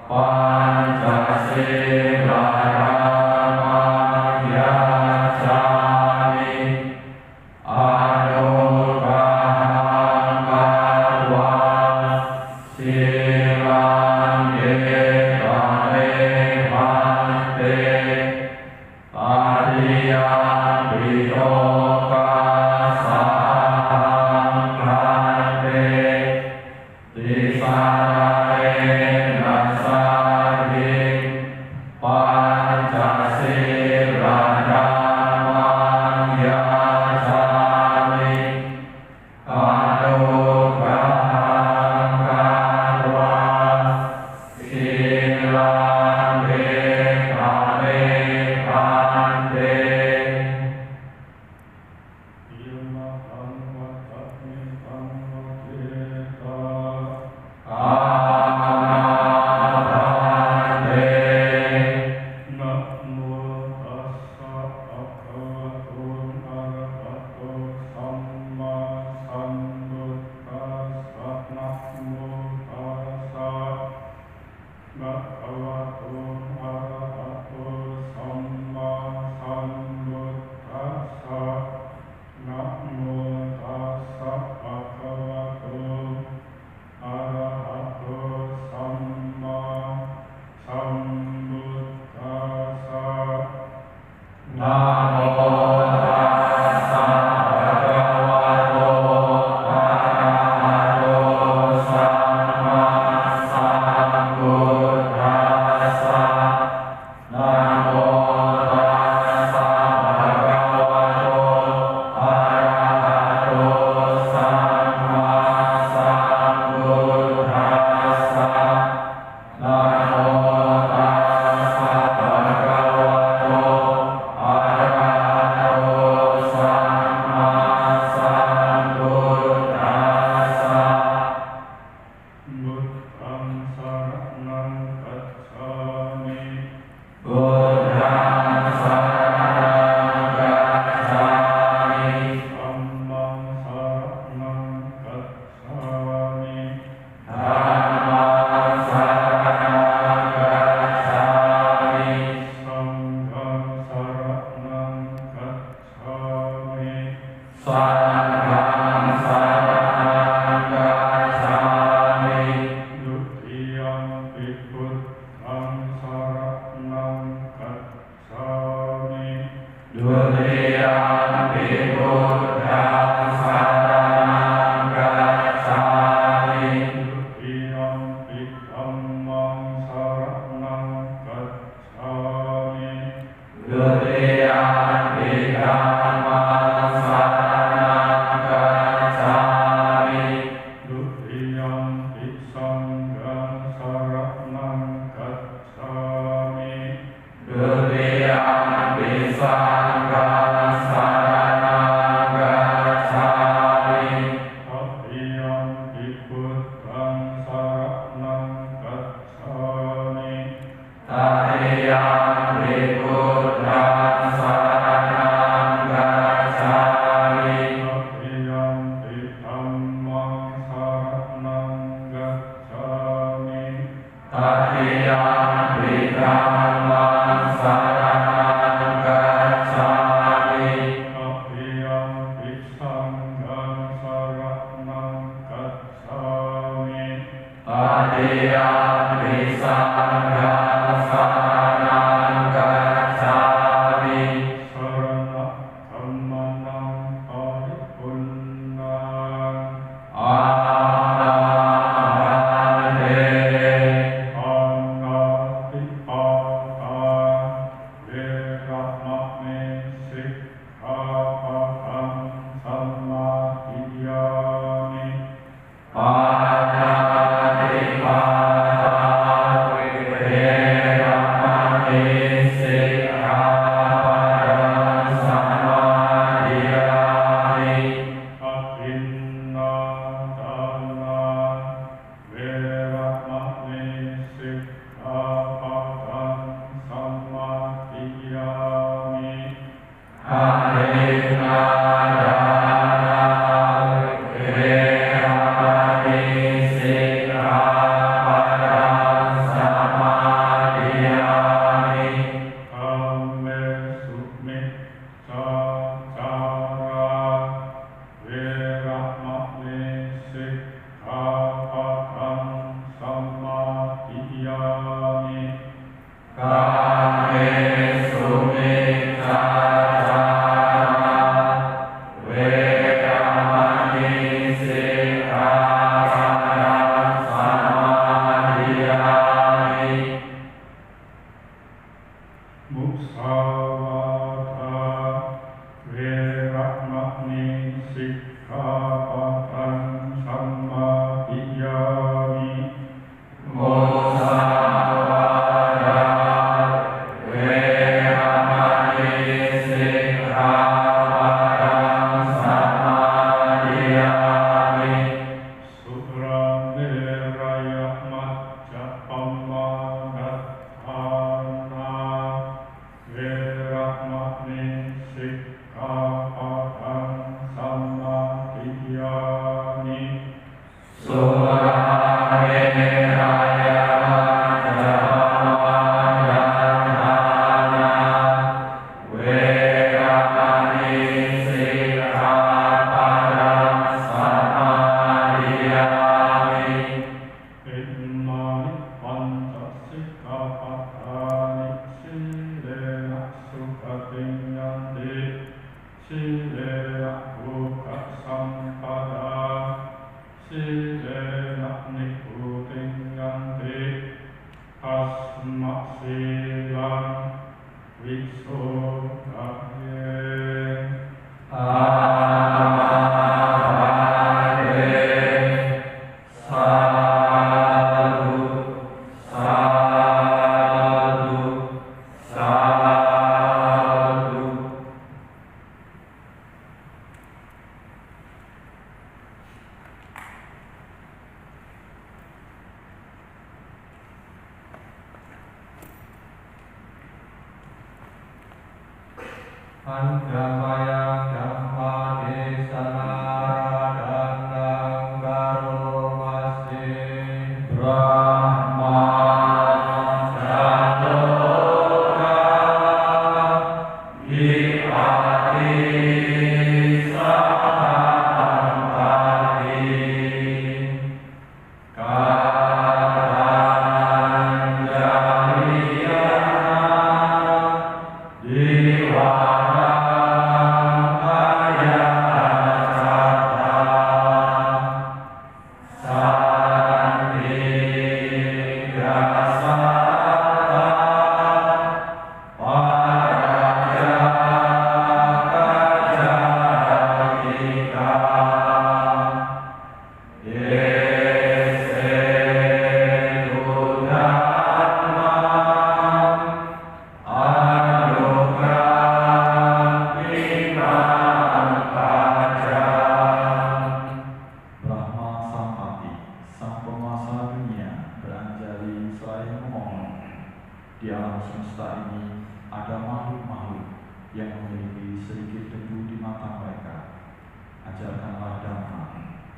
ปัญจศีลามังยาจามิอนุกาหังภวาสีลังเยกะเมหันเตอาริยปิโยกาสังคันเตติสานัสสาธิปัญจศีลามังยาจามิอนุกาหังภวาสีลังเยกะเมหันเตยมหังวัฏมิตังวเทตาอาภันเตนะโมตัสสะภะคะวะโตอะระหะโตสัมมาสัมพุทธัสสะนะโมตัสสะภะคะวะโตอะระหะโตสัมมาสัมพุทธัสสะนะโมตัสสะภะคะวะโตอะระหะโตสัมมาสัมพุทธัสสะนะโมตัสสะภะคะวะโตอะระหะโตสัมมาสัมพุทธัสสะนะโมตัสสะภะคะวะโตอะระหะโตสัมมาสัมพุทธัสสะนะโมตัสสะภะคะวะโตอะระหะโตสัมมาสัมพุทธัสสะ บุตตังสรณังคัจฉามิ พุทธังสรณังคัจฉามิ ธัมมังสรณังคัจฉามิ ธัมมังสรณังคัจฉามิ สังฆังสรณังคัจฉามิ สังฆังสรณังคัจฉามิ ดุติยัมปิพุทธังสรณังคัจฉามิ ดุติยัมปิพุทธังสรณังคัจฉามิ ดุติยัมปิธัมมังสรณังคัจฉามิ ดุติยัมปิธัมมังสรณังคัจฉามิ ดุติยัมปิสังฆังสรณังคัจฉามิ ดุติยัมปิสังฆังสรณังคัจฉามิ ตัติยัมปิพุทธังสรณังคัจฉามิ ตติยัมปิพุทธังสรณังคัจฉามิ ตัติยัมปิธัมมังสรณังคัจฉามิ ตติยัมปิธัมมังสรณังคัจฉามิ ตัติยัมปิสังฆังสรณังคัจฉามิ ตติยัมปิสังฆังสรณังคัจฉามิ สรณะธัมมนังปาริปุณณัง อาภันเต ปัญญาติปาตาเวระมะเมสิกขาปะทังสัมมาทิฏฐิมิ ปานาติปาตาวิเว Kame sumiccara Veramani sikkhapadang samadhiyami. Mussawata veramani sikkhapadang samadhiyami. Mussawata veramani sikkhapadang samadhiyami. Surameraya majjapamadattana veramani sikkhapadang samadhiyami. Surameraya majjapamadattana veramani sikkhapadang samadhiyami. Imani pancasikkhapadani silena sukatinyante silena bukasampada silena nikutinyante tasma silang visodhaye. Amade sadhu sadhu sadhu. Andamaya dhamma desanaradanang karomasi Brahma jatoka hipati sahampati karanjariana Diwara kaya sata santi grasata paraja kajarika yese dudhamma Brahma Sampati, sang penguasa dunia, beranjali selain memohon. Di alam semesta ini ada makhluk-makhluk yang memiliki sedikit debu di mata mereka. Ajarkanlah Dhamma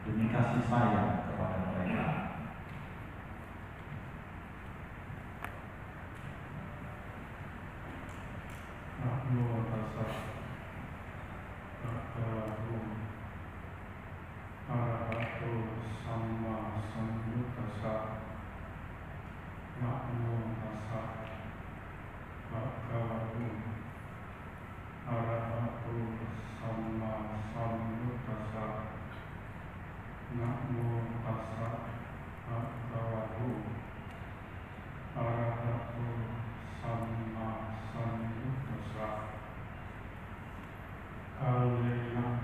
demi kasih sayang kepada mereka. Namo tassa bhagavato arahato samma sambuddhassa. Namo tassa bhagavato arahato samma sambuddhassa. Namo tassa bhagavato arahato samma sambuddhassa. Kalena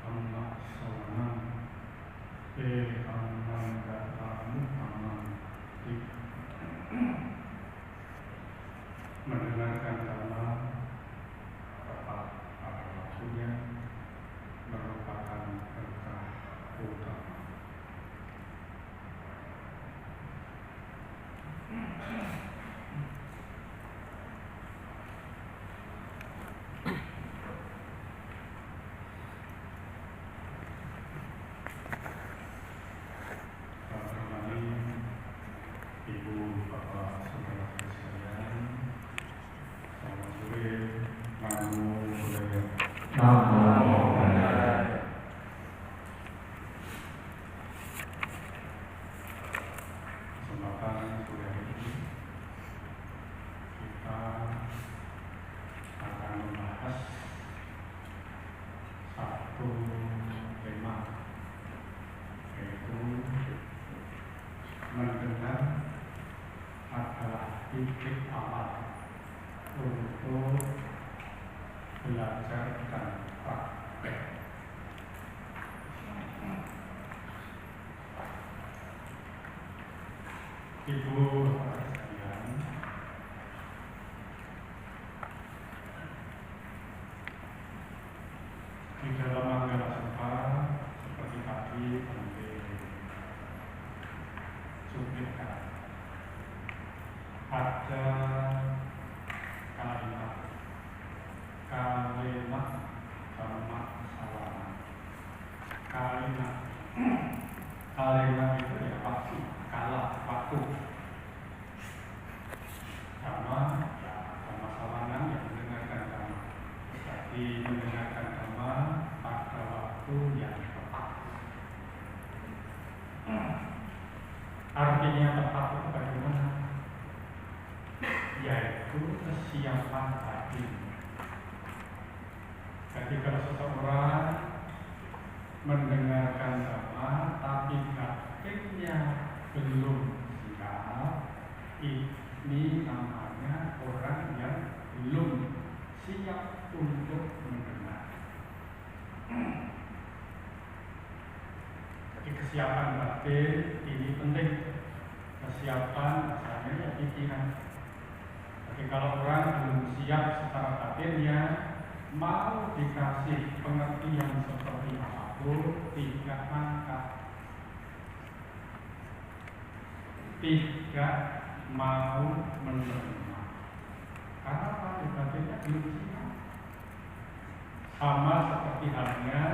anna sawanam anandatamu amanti. Mendengarkan dhamma tepat pada waktunya merupakan berkah utama. Ibu, Bapak, Saudara sekalian, selamat sore. Namo Buddhaya. Namo Buddhaya. Kesempatan sore hari ini titik awal untuk belajar dan praktek. Ibu bapak sekalian, di dalam Manggala Sukha seperti tadi cuplikan ada kalimat dhamma sawana. Kalimat itu ya waktu, waktu. Dhamma ya dhamma sawana yang mendengarkan dhamma. Jadi mendengarkan dhamma pada waktu yang tepat. Artinya tepat itu bagaimana? Yaitu kesiapan hati. Jadi kalau seseorang mendengarkan dhamma tapi hatinya belum siap, ini namanya orang yang belum siap untuk mendengar. Jadi kesiapan batin ini penting. Kesiapan misalnya ya pikiran. Jadi kalau orang belum siap secara batinnya, mau dikasih pengertian seperti apapun tidak angkat, tidak mau menerima. Karena apa? Batinnya belum siap. Sama seperti halnya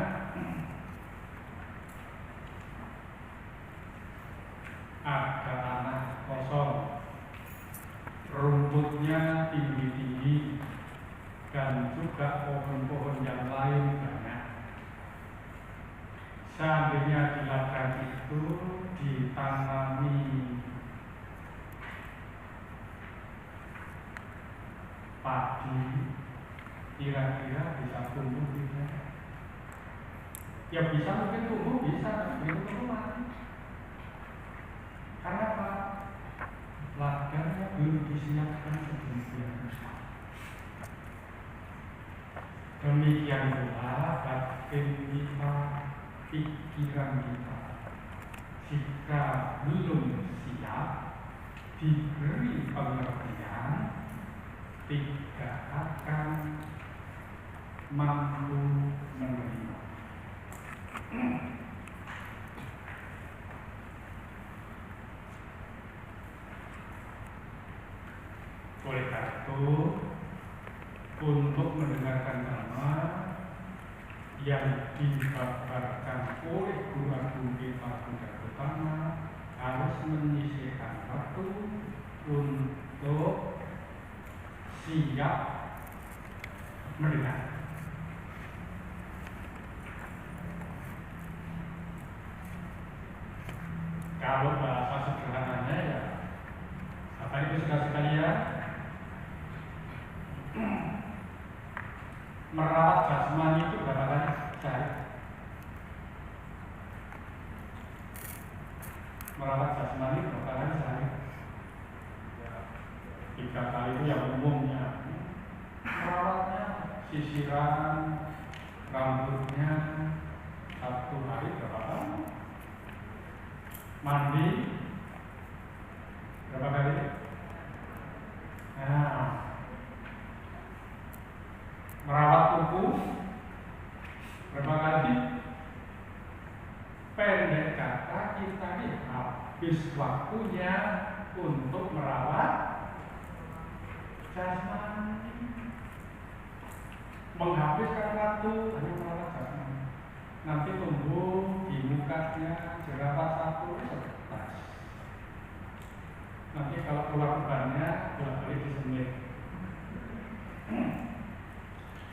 ada tanah kosong, rumputnya tinggi-tinggi, dan juga pohon-pohon yang lain banyak. Seandainya di ladang itu ditanami padi, kira-kira bisa tumbuh tidak? Ya bisa, mungkin tumbuh bisa, tapi tumbuh mati. Karena apa? Ladangnya belum disiapkan sedemikian rupa. Demikian pula batin kita, pikiran kita, jika belum siap diberi pengertian, tidak akan mampu menerima. Oleh karena itu, untuk mendengarkan dhamma yang dibabarkan oleh guru agung kita Buddha Gautama harus menyisihkan waktu untuk siap mendengar. Kalau bahasa sederhananya ya, apa itu sekalian? Merawat jasmani itu berapa kali sehari? Merawat jasmani berapa kali sehari? 3 kali itu yang umumnya. Merawatnya sisiran rambutnya 1 hari berapa kali? Mandi berapa kali? Nah, merawat tubuh berapa kali? Pendek kata, kita ini habis waktunya untuk merawat jasmani. Menghabiskan waktu hanya merawat jasmani. Nanti tumbuh di mukanya jerawat 1 setelah. Nanti kalau keluar ubannya bolak-balik disemir.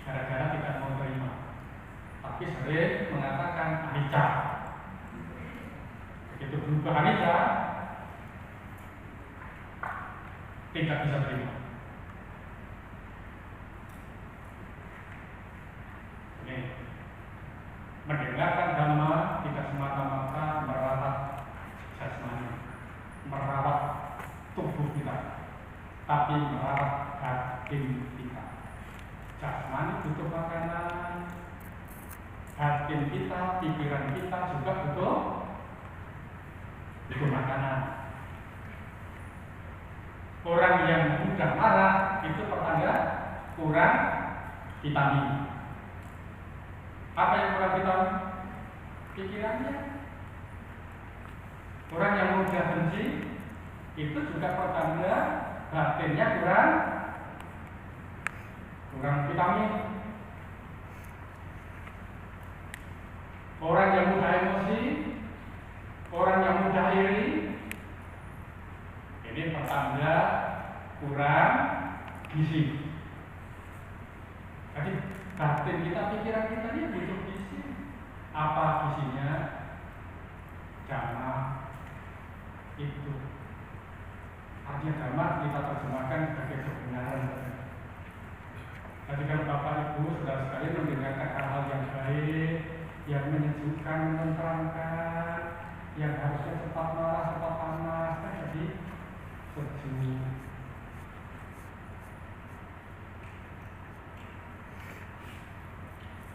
Gara-gara tidak mau terima, tapi sering mengatakan anicca. Begitu berubah anicca, tidak bisa terima. Ini mendengarkan dhamma tidak semata-mata merawat jasmani, merawat tubuh kita, tapi merawat batin kita. Jasmani butuh makanan, batin kita, pikiran kita juga butuh makanan. Orang yang mudah marah itu pertanda kurang vitamin. Apa yang kurang vitamin? Pikirannya. Orang yang mudah benci itu juga pertanda batinnya kurang vitamin. Orang yang mudah emosi, orang yang mudah iri, ini pertanda kurang gizi. Jadi batin kita, pikiran kita ini butuh gizi. Apa gizinya? Dhamma itu. Artinya dhamma kita terjemahkan sebagai kebenaran. Jadi kalau Bapak Ibu saudara sekalian mendengarkan hal-hal yang baik, yang menyejukkan, menenteramkan, yang harusnya cepat marah, cepat panas, jadi sejuk.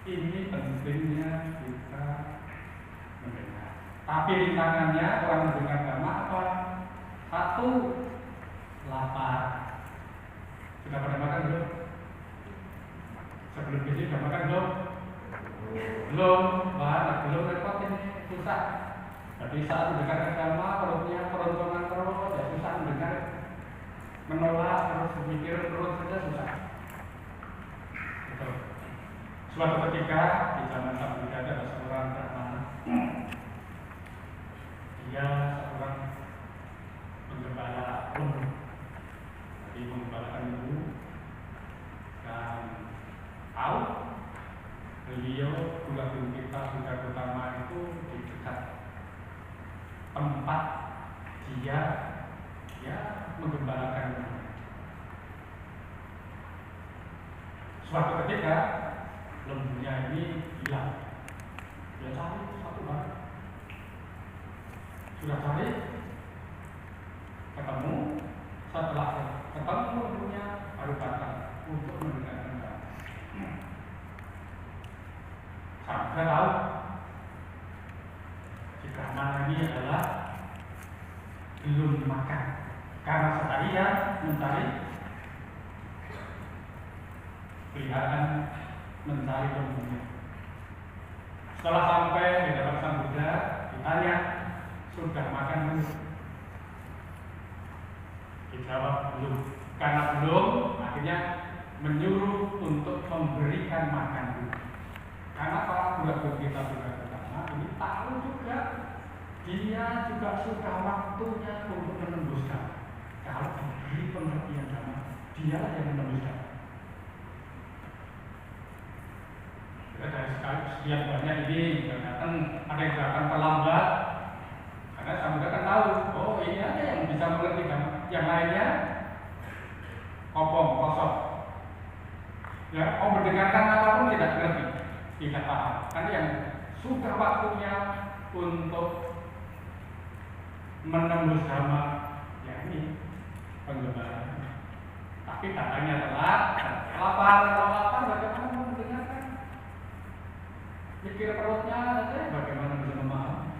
Ini pentingnya kita mendengar. Tapi rintangannya orang mendengar dhamma apa? Satu, lapar. Sudah pada makan belum? Sebelum ini sudah makan belum? Belum, belum repot ini, susah. Jadi saat mendengar dhamma, perutnya keroncongan terus, ya susah mendengar, menolak terus, berpikir terus saja susah. Betul. Suatu ketika di zaman Sang Buddha ada seorang brahmana. Dia seorang penggembala ungu. Jadi menggembalakan ungu dan tahu beliau guru kita Buddha Gautama itu di dekat tempat dia menggembalakan ungu. Suatu ketika lembunya ini hilang. Dia cari satu hari. Sudah cari, ketemu. Setelah ketemu lembunya, baru datang untuk mendengarkan dhamma. Sampai tahu si brahmana ini adalah belum makan karena seharian mencari peliharaan, mencari lembunya. Setelah sampai di hadapan Sang Buddha, ditanya, sudah makan belum? Dijawab belum. Karena belum, akhirnya menyuruh untuk memberikan makan dulu. Karena para guru kita Buddha Gautama ini tahu juga, dia juga sudah waktunya untuk menembuskan. Kalau diberi pengertian dhamma, dialah yang menembuskan. Dari sekian banyak ini datang, ada yang datang terlambat karena Sang Buddha kan tahu, oh ini aja yang bisa mengerti kan, yang lainnya kopong, kosong. Ya, mendengarkan apapun tidak mengerti, tidak paham. Karena yang sudah waktunya untuk menembus dhamma, ya ini penggembalaan. Tapi datangnya telat, lapar, bagaimana mendengarkan? Pikir perutnya saja bagaimana bisa memahami,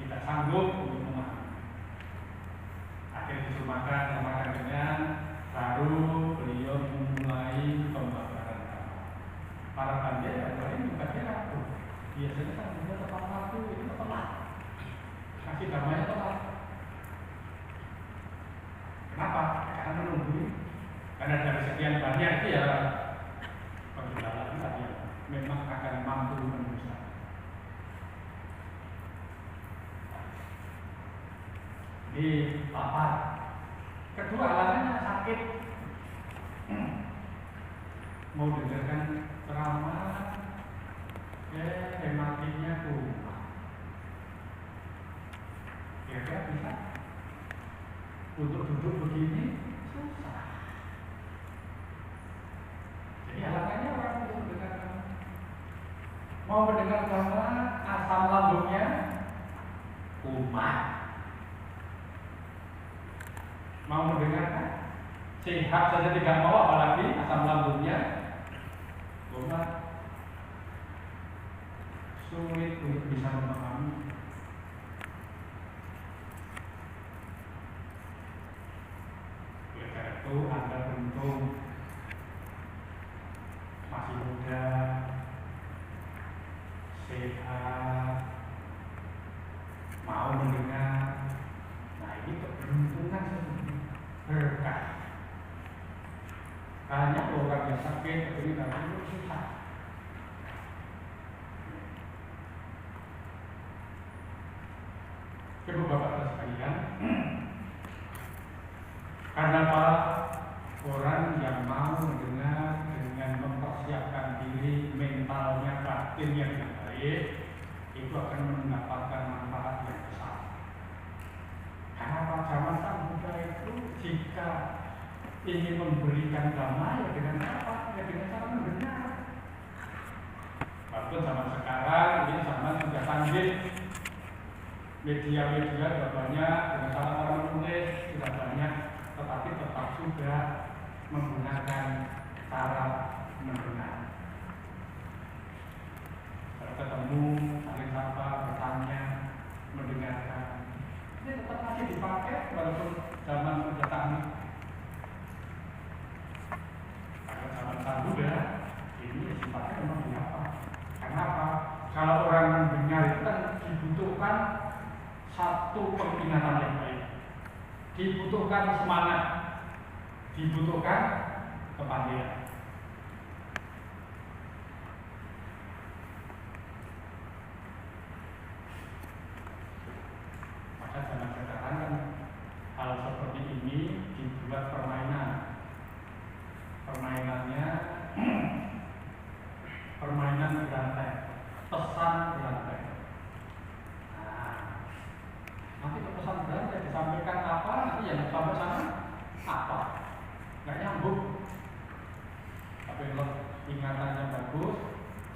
tidak sanggup untuk memahami. Akhirnya disuruh makan kenyang, baru beliau memulai pembakaran dhamma. Para pandai yang lain juga ragu. Biasanya kan juga tepat waktu itu telat, kasih dhamanya telat. Kenapa? Karena menunggu. Karena dari sekian banyak itu ya penggembalaan tadi memang akan mampu menembuskan. Di lapar. Kedua alasannya sakit. Mau dengarkan ceramah, matinya kumat. Kira-kira bisa? Untuk duduk begini susah. Jadi alasannya orang untuk mendengarkan. Mau mendengar dhamma, asam lambungnya kumat. Mau mendengarkan sehat saja tidak mau, apalagi asam lambungnya kumat. Sulit untuk bisa memahami. Oleh karena itu Anda beruntung masih muda, sehat, mau mendengar. Nah ini keberuntungan, berkah. Banyak orang yang sakit, tapi itu susah. Ibu bapak sekalian, karena para orang yang mau mendengar dengan mempersiapkan diri mentalnya, batinnya yang baik, itu akan mendapatkan manfaat yang besar. Karena pada zaman sang Buddha itu jika ingin memberikan dhamma ya dengan apa? Ya dengan cara mendengar. Walaupun zaman sekarang ini zaman sudah canggih, media-media sudah banyak, dengan cara menulis sudah banyak, tetapi tetap juga menggunakan cara mendengar. Kalau ketemu, saling sapa, bertanya, mendengarkan, ini tetap masih dipakai walaupun zaman sudah canggih. Kalau zaman sang Buddha, ini sifatnya memang diapa? Kenapa? Kalau orang mendengar itu kan dibutuhkan satu pengingatan yang baik, dibutuhkan semangat, dibutuhkan kepandaian. Maka zaman sekarang kan hal seperti ini dibuat permainan. Permainannya permainan berantai, pesan berantai. Nanti pesan berantai disampaikan apa, nanti yang sampai sana apa, nggak nyambung. Tapi kalau ingatannya bagus,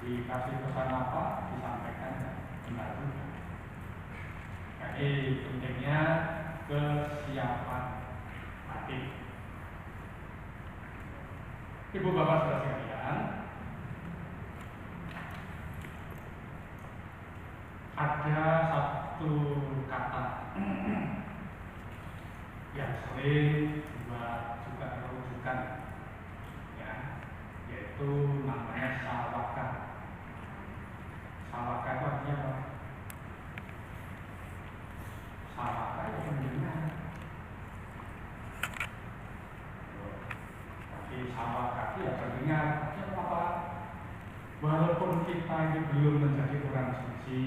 dikasih pesan apa, disampaikan benar juga. Jadi pentingnya kesiapan hati. Ibu bapak saudara sekalian, ada satu kata yang sering juga rujukan, ya, yaitu namanya sawaka. Sawaka itu artinya apa? Sawaka itu mendengar. Tapi sawaka itu ya mendengar. Artinya apa? Walaupun kita ini belum menjadi orang suci,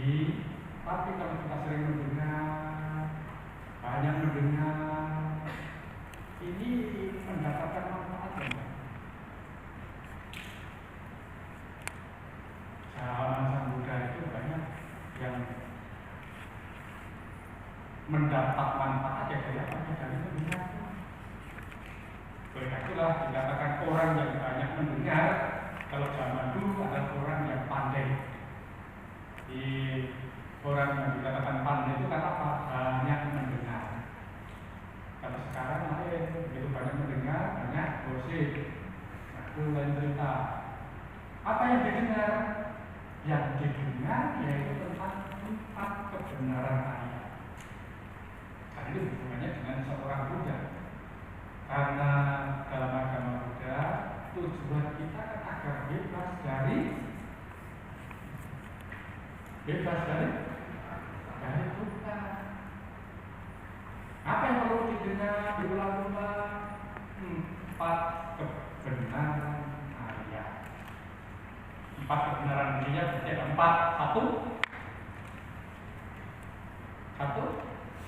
tapi kalau kita sering mendengar, banyak mendengar, ini mendapatkan manfaat ya. Zaman sang Buddha itu banyak yang mendapat manfaat ya dari apa? Dari mendengar. Oleh itulah dikatakan orang yang banyak mendengar. Kalau zaman dulu ada orang yang pandai. Di orang yang dikatakan pandai itu kan apa? Banyak mendengar. Kalau sekarang begitu banyak mendengar, banyak gosip. Itu lain cerita. Apa yang didengar? Yang didengar yaitu tentang empat kebenaran ayat. Karena itu hubungannya dengan seorang Buddha. Karena dalam agama Buddha tujuan kita kan agar bebas dari duka. Apa yang perlu didengar, diulang-ulang? Empat kebenaran ayat. Empat kebenaran ayat berarti ada empat. Satu.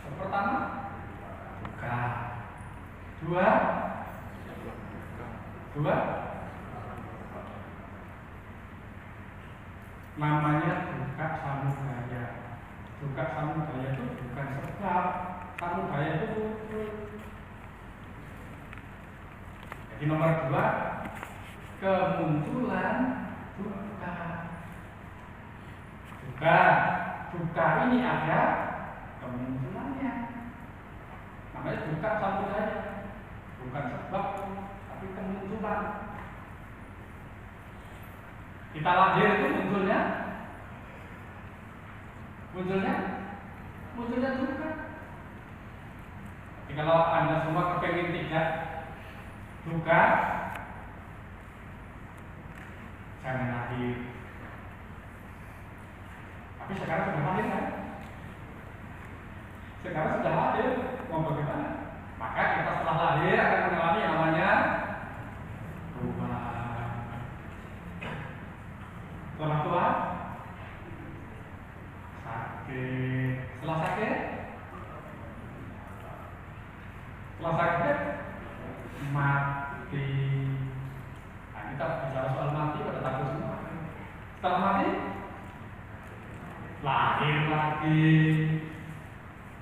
Yang pertama, duka. Dua. Namanya duka samudaya. Duka samudaya itu bukan sebab, samudaya itu jadi nomor dua, kemunculan duka. Duka ini ada kemunculannya. Namanya duka samudaya. bukan sebab, tapi kemunculan. Kita lahir itu munculnya juga. Jadi kalau Anda semua kepengen tidak duka, jangan lahir. Tapi sekarang sudah lahir kan? Sekarang sudah lahir, mau bagaimana? Maka kita setelah lahir akan mengalami yang namanya tua. Setelah tua, sakit. Setelah sakit, mati. Nah, kita bicara soal mati pada takut semua. Setelah mati, lahir lagi.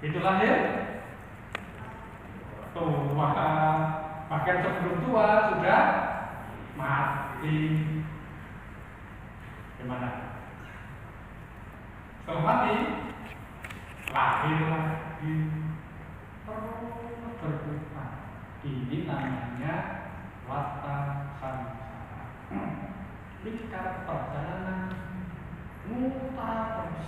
Itu lahir tua. Bahkan sebelum tua sudah mati. Gimana? Setelah mati, lahir lagi. Terus berputar. Ini namanya wata samsara. Lingkar perjalanan mutar terus.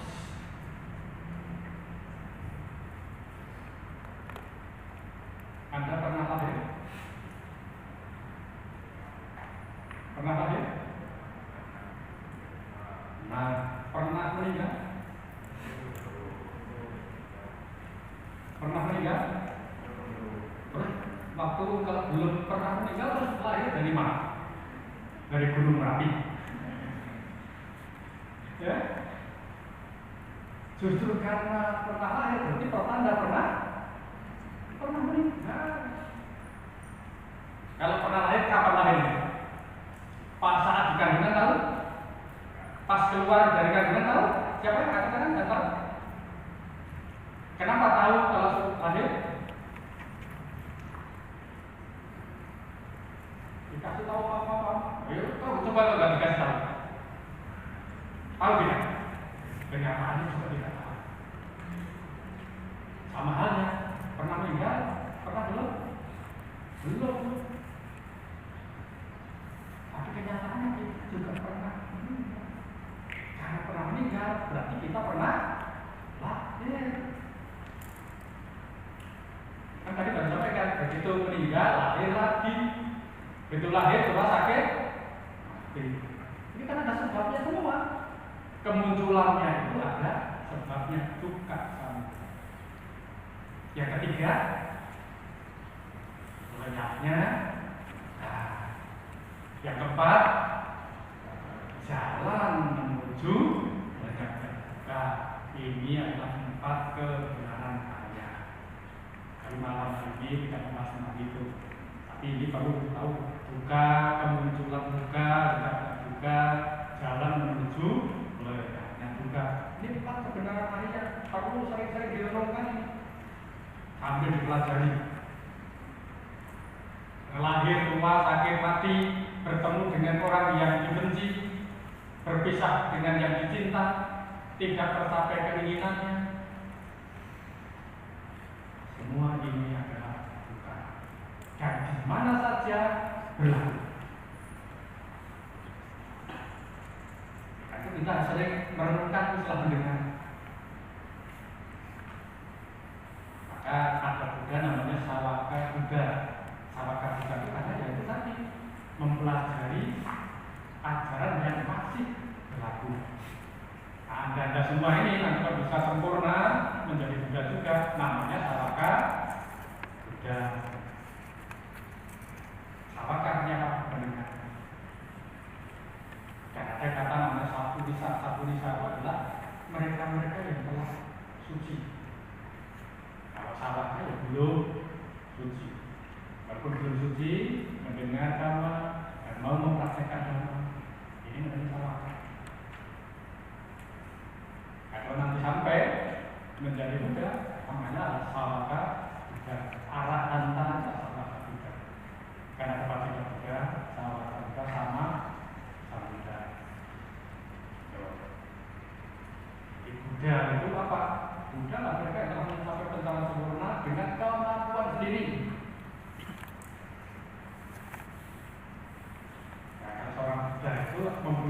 Anda pernah lahir? Pernah lahir? Nah, pernah meninggal? Pernah meninggal? Waktu kalau belum pernah meninggal terus lahir dari mana? Dari Gunung Merapi. Ya? Justru karena pernah lahir berarti pertanda pernah meninggal. Kalau pernah lahir, kapan lahirnya? Pas saat di kandungan tahu? Pas keluar dari kandungan tahu? Siapa yang katakan nggak tahu? Kenapa tahu kalau lahir? Dikasih tahu apa-apa. Ayo, coba kalau nggak dikasih tahu. Tahu tidak? Kenyataannya juga tidak tahu. Sama halnya, pernah meninggal? Pernah belum? Belum. Tapi kenyataannya kita juga pernah meninggal. Karena pernah meninggal, berarti kita pernah lahir. Kan tadi baru sampaikan, begitu meninggal, lahir lagi. Begitu lahir, coba sakit. Ini kan ada sebabnya semua. Kemunculannya itu ada sebabnya duka sama. Yang ketiga, lenyapnya. Nah, yang keempat, jalan menuju lenyapnya duka. Ini adalah 4 kebenaran kaya. Kali malam ini tidak membahas tentang itu. Tapi ini perlu tahu duka, kemunculan duka, duka, jalan menuju lenyapnya duka. Ini 4 kebenaran kaya perlu sering-sering direnungkan ini. Sambil dipelajari. Lahir, tua, sakit, mati, bertemu dengan orang yang dibenci, berpisah dengan yang dicinta, tidak tercapai keinginannya. Semua ini adalah duka. Dan di mana saja berlaku. Karena kita sering merenungkan setelah mendengar. Maka ada juga namanya sawaka Buddha. Sawaka Buddha itu karena yaitu tadi mempelajari ajaran yang masih berlaku. Nah, Anda semua ini nanti kalau bisa sempurna menjadi Buddha juga, namanya sawaka Buddha. Sawaka artinya apa? Mendengar. Dan ada kata namanya Sapunisa. Sapunisa adalah mereka-mereka yang telah suci. Kalau sawaka ya belum suci. Walaupun belum suci, mendengar dhamma dan mau mempraktekkan dhamma, ini menjadi sawaka. Kalau nanti sampai menjadi Buddha, namanya adalah sawaka Buddha. Arah antara sawaka Buddha. Karena dapat tidak Buddha, sawaka Buddha sama Buddha. Jadi Buddha itu apa? Buddha lah mereka yang telah mencapai pencapaian sempurna dengan kemampuan sendiri.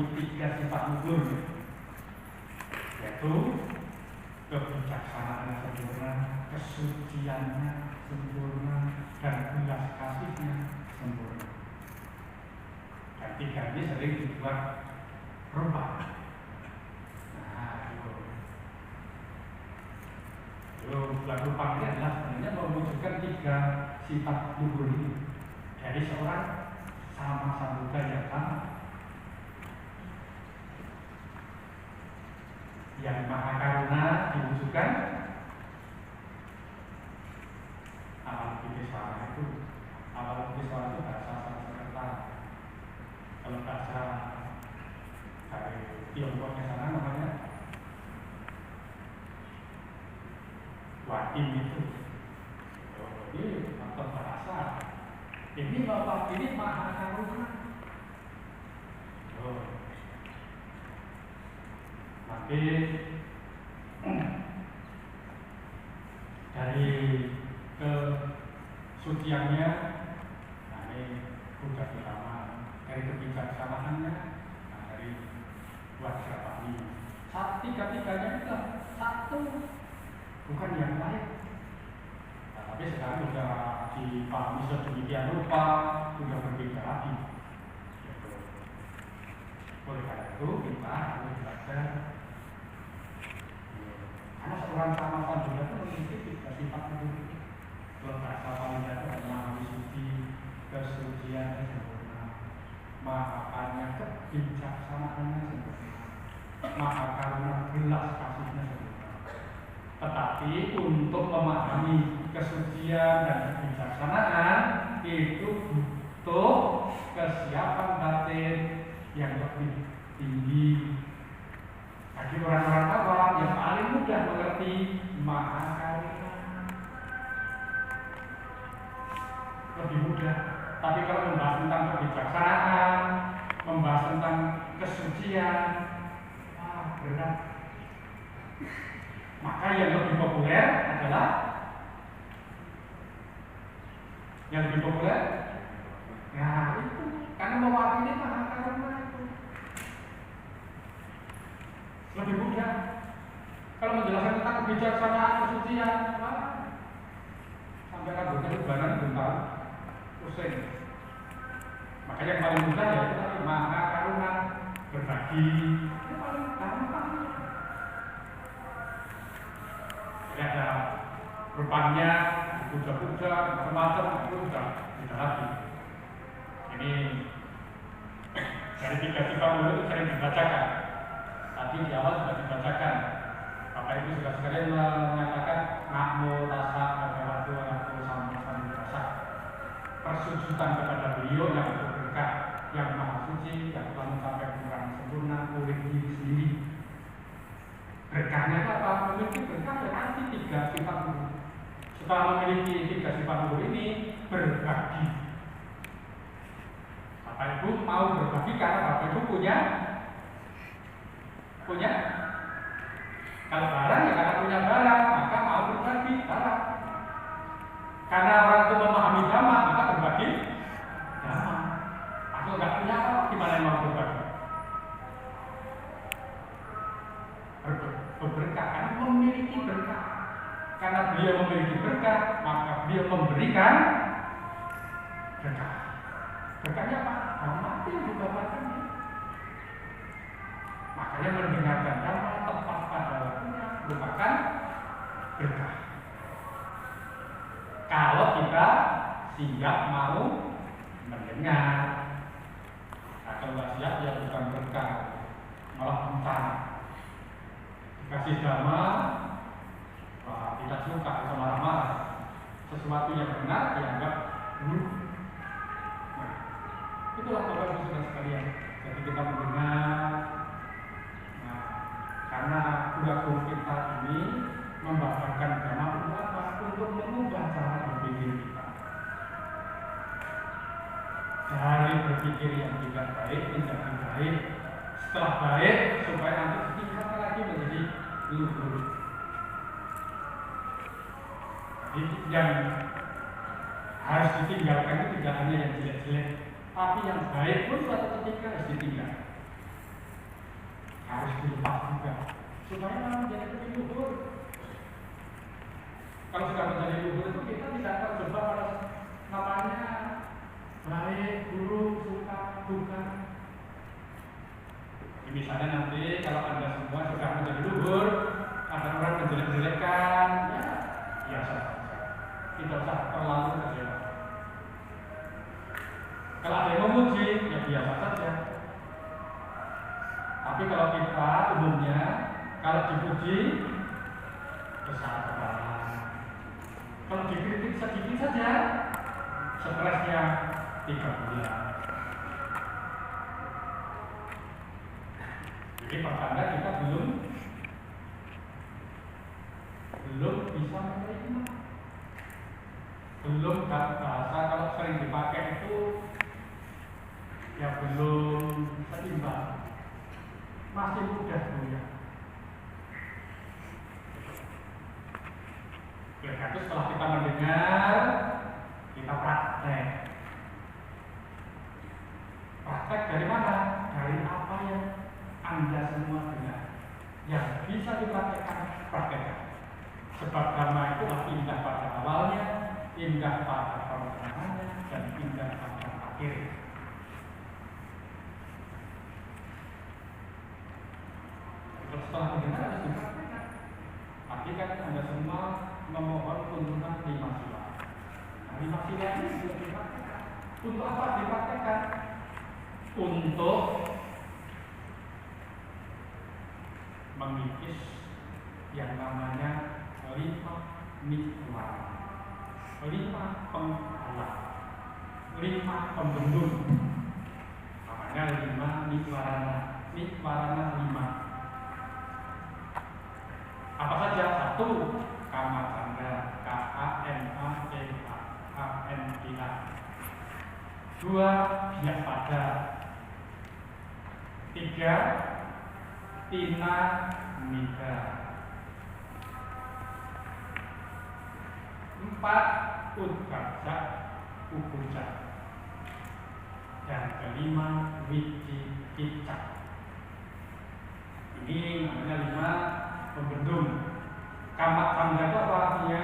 memenuhi 3 sifat luhur, yaitu kebijaksanaannya sempurna, kesuciannya sempurna, dan belas kasihnya sempurna. Dan 3 ini sering dibuat rupa. Nah, buat rupa ini adalah sebenarnya mewujudkan 3 sifat luhur ini dari seorang sama sambuga yang sama, yang maha karuna diwujudkan alam bideswara itu. Alam bideswara itu bahasa Sanskerta. Kalau bahasa dari Tiongkoknya sana namanya Wadim itu. Ini atau bahasa. Ini Bapak ini maha karuna. Nanti dari kesuciannya, nah ini udah pertama. Dari kebijaksanaannya, nah dari Wajrapani. 3-3-nya itu satu, bukan yang lain. Nah, tapi sekarang sudah dipahami sedemikian rupa, sudah berbeda lagi. Oleh karena itu kita harus belajar. Karena seorang sama sambuga itu memiliki 3 sifat luhur. Kalau bahasa Palinya itu maha suci, kesuciannya sempurna, maha kaya, kebijaksanaannya sempurna, maha karuna, belas kasihnya sempurna. Tetapi untuk memahami kesucian dan kebijaksanaan itu butuh kesiapan batin yang lebih tinggi. Bagi orang-orang awam yang paling mudah mengerti maha karuna, lebih mudah. Tapi kalau membahas tentang kebijaksanaan, membahas tentang kesucian, berat. Maka yang lebih populer adalah nah itu karena mewakili maha karuna itu lebih mudah. Kalau menjelaskan tentang kebijaksanaan, kesucian, sampai rambutnya ubanan bentar, pusing. Makanya yang paling mudah ya itu tadi maha karuna, berbagi. Itu paling gampang. Jadi ada rupanya, puja-puja, macam-macam itu sudah tidak lagi. Ini dari 3 sifat luhur itu sering dibacakan. Tadi di awal sudah dibacakan. Bapak Ibu sudah sekalian mengatakan namo tassa bhagavato arahato sama sambuddhassa. Persujudan kepada beliau yang berberkah, yang maha suci, yang telah mencapai pemerangan sempurna oleh diri sendiri. Berkahnya apa? Memiliki berkah berarti 3 sifat luhur. Setelah memiliki 3 sifat luhur ini, berbagi. Bapak Ibu mau berbagi karena Bapak Ibu punya kalau barang ya karena punya barang, maka mau berbagi barang. Karena orang itu memahami dhamma, maka berbagi dhamma. Kalau nggak punya apa, gimana yang mau berbagi? Berberkah karena memiliki berkah. Karena beliau memiliki berkah, maka beliau memberikan berkah. Berkahnya apa? Dhamma yang dibawakan. Makanya mendengarkan dhamma tepat pada waktunya merupakan berkah. Kalau kita siap mau mendengar, kalau nggak siap ya bukan berkah, malah bencana. Dikasih dhamma, tidak suka atau marah-marah. Sesuatu yang benar dianggap buruk. Nah, itulah Bapak Ibu Saudara sekalian. Jadi kita mendengar. Karena kurikulum kita ini membawakan dhamma untuk mengubah cara berpikir kita dari berpikir yang tidak baik menjadi baik, setelah baik supaya nanti ditingkatkan lagi menjadi luhur. Jadi yang harus ditinggalkan itu tidak hanya yang jelek-jelek, tapi yang baik pun suatu ketika harus ditinggalkan. harus dilepas juga supaya menjadi lebih luhur. Kalau sudah menjadi luhur itu kita tidak terjebak pada namanya baik, buruk, suka, duka. Misalnya nanti kalau Anda semua sudah menjadi luhur, ada orang menjelek-jelekan, ya biasa saja. Tidak usah terlalu kecewa. Kalau ada yang memuji, ya biasa saja. Tapi kalau kita umumnya, kalau dipuji, besar kepala. Kalau dikritik sedikit saja, stresnya 3 bulan. Jadi pertanda kita belum bisa menerima. Belum bahasa kalau sering dipakai itu ya belum seimbang, masih mudah ya. Oleh karena itu setelah kita mendengar, kita praktek. Praktek dari mana? Dari apa yang Anda semua dengar. Yang bisa dipraktekkan, praktekkan. Sebab dhamma itulah indah pada awalnya, indah pada pertengahannya, dan indah pada akhirnya. Setelah mendengar harus dipraktekkan. Tapi kan Anda semua memohon tuntunan 5 sila. Nah, 5 sila ini sudah dipraktekkan. Untuk apa dipraktekkan? Untuk mengikis yang namanya 5 nikmat, 5 penghalang, 5 pembendung. Namanya 5 nikwarana. Nikwarana 5. Apa saja? 1. Kama canda, KAMACA. 2. Biak pada. 3. Tina Mika. 4. Udgaja Ubuja. Dan kelima Wicikicca. Ini namanya 5 pembendung. Kama canda itu apa artinya?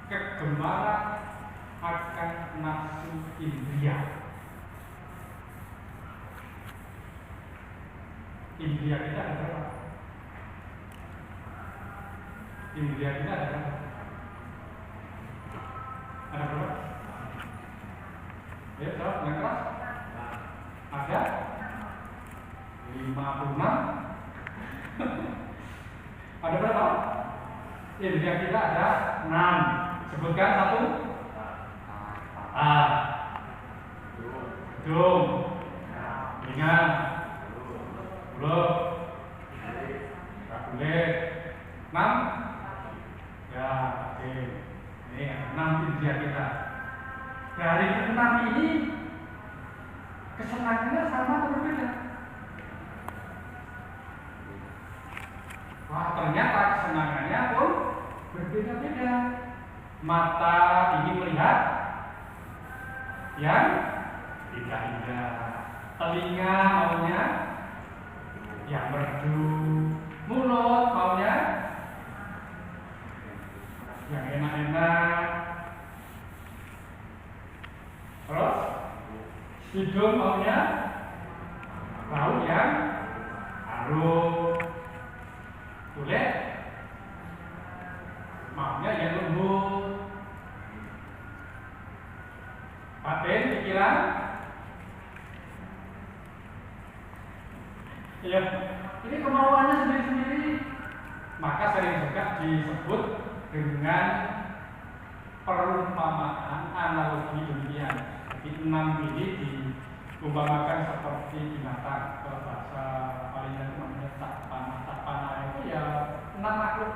Kegemaran akan nafsu indria. Indria kita ada berapa? Indria kita ada berapa? Ada berapa? Ya, jawab yang keras. Ada 56. Ada berapa? Indria kita ada 6. Sebutkan 1. Hidung, telinga, mulut, kulit. 6. Ya, oke. Ini 6 indria kita. Dari ke-6 ini kesenangannya sama atau berbeda? Wah, ternyata kesenangannya pun berbeda-beda. Mata ini melihat yang indah-indah. Telinga maunya yang merdu. Mulut maunya yang enak-enak. Terus hidung maunya bau yang harum. Kulit maunya yang lembut. Batin, pikiran, ya, ini kemauannya sendiri-sendiri. Maka sering juga disebut dengan perumpamaan analogi demikian. Jadi 6 ini diumpamakan seperti binatang. Kalau bahasa palingnya itu namanya tak panah itu ya 6 makhluk.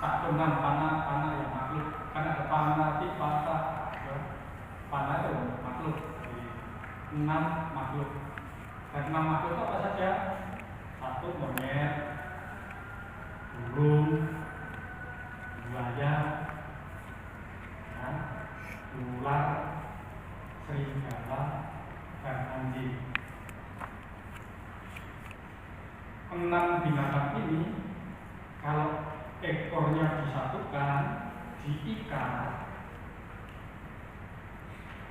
Tak tunang panah yang makhluk. Karena ada panah, tipasa, panah itu makhluk. Jadi 6 makhluk. Dan 6 makhluk itu apa saja? 1 monyet, burung, buaya, ular, serigala, dan anjing. enam binatang ini kalau ekornya disatukan, diikat,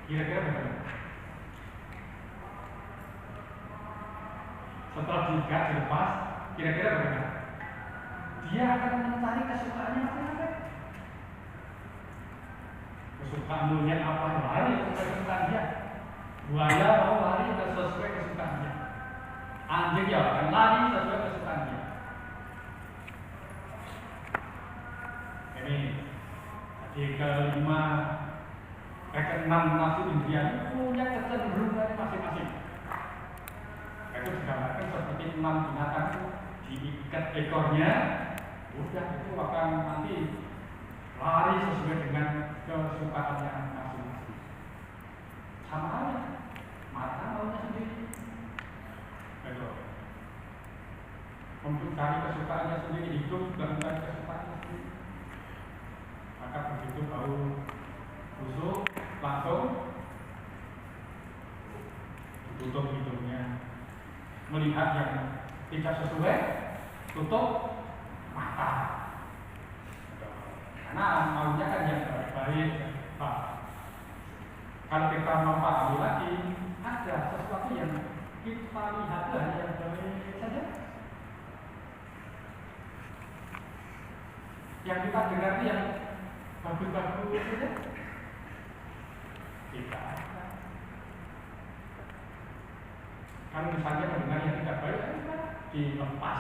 kira-kira bagaimana? Setelah diikat, dilepas, kira-kira bagaimana? Dia akan mencari kesukaannya masing-masing. Kesukaan monyet apa? Lari sesuai kesukaan dia. Buaya mau lari sesuai kesukaan dia. Anjing ya akan lari sesuai kesukaan dia. Ini jadi kelima, keenam nafsu indria punya kecenderungan masing-masing. Itu digambarkan seperti 6 binatang diikat ekornya, udah itu akan nanti lari sesuai dengan kesukaannya masing-masing. Sama halnya, mata maunya sendiri. Betul. Mencari kesukaannya sendiri, hidup dan mencari kesukaannya sendiri. Maka begitu baru busuk, langsung tutup hidungnya. Melihat yang tidak sesuai, tutup mata. Karena maunya kan yang baik-baik. Kalau kita memahami lagi, ada sesuatu yang kita lihat hanya yang baik saja. Yang kita dengar yang bagus-bagus saja. Tidak ada. Kan misalnya mendengar yang tidak baik, dilepas.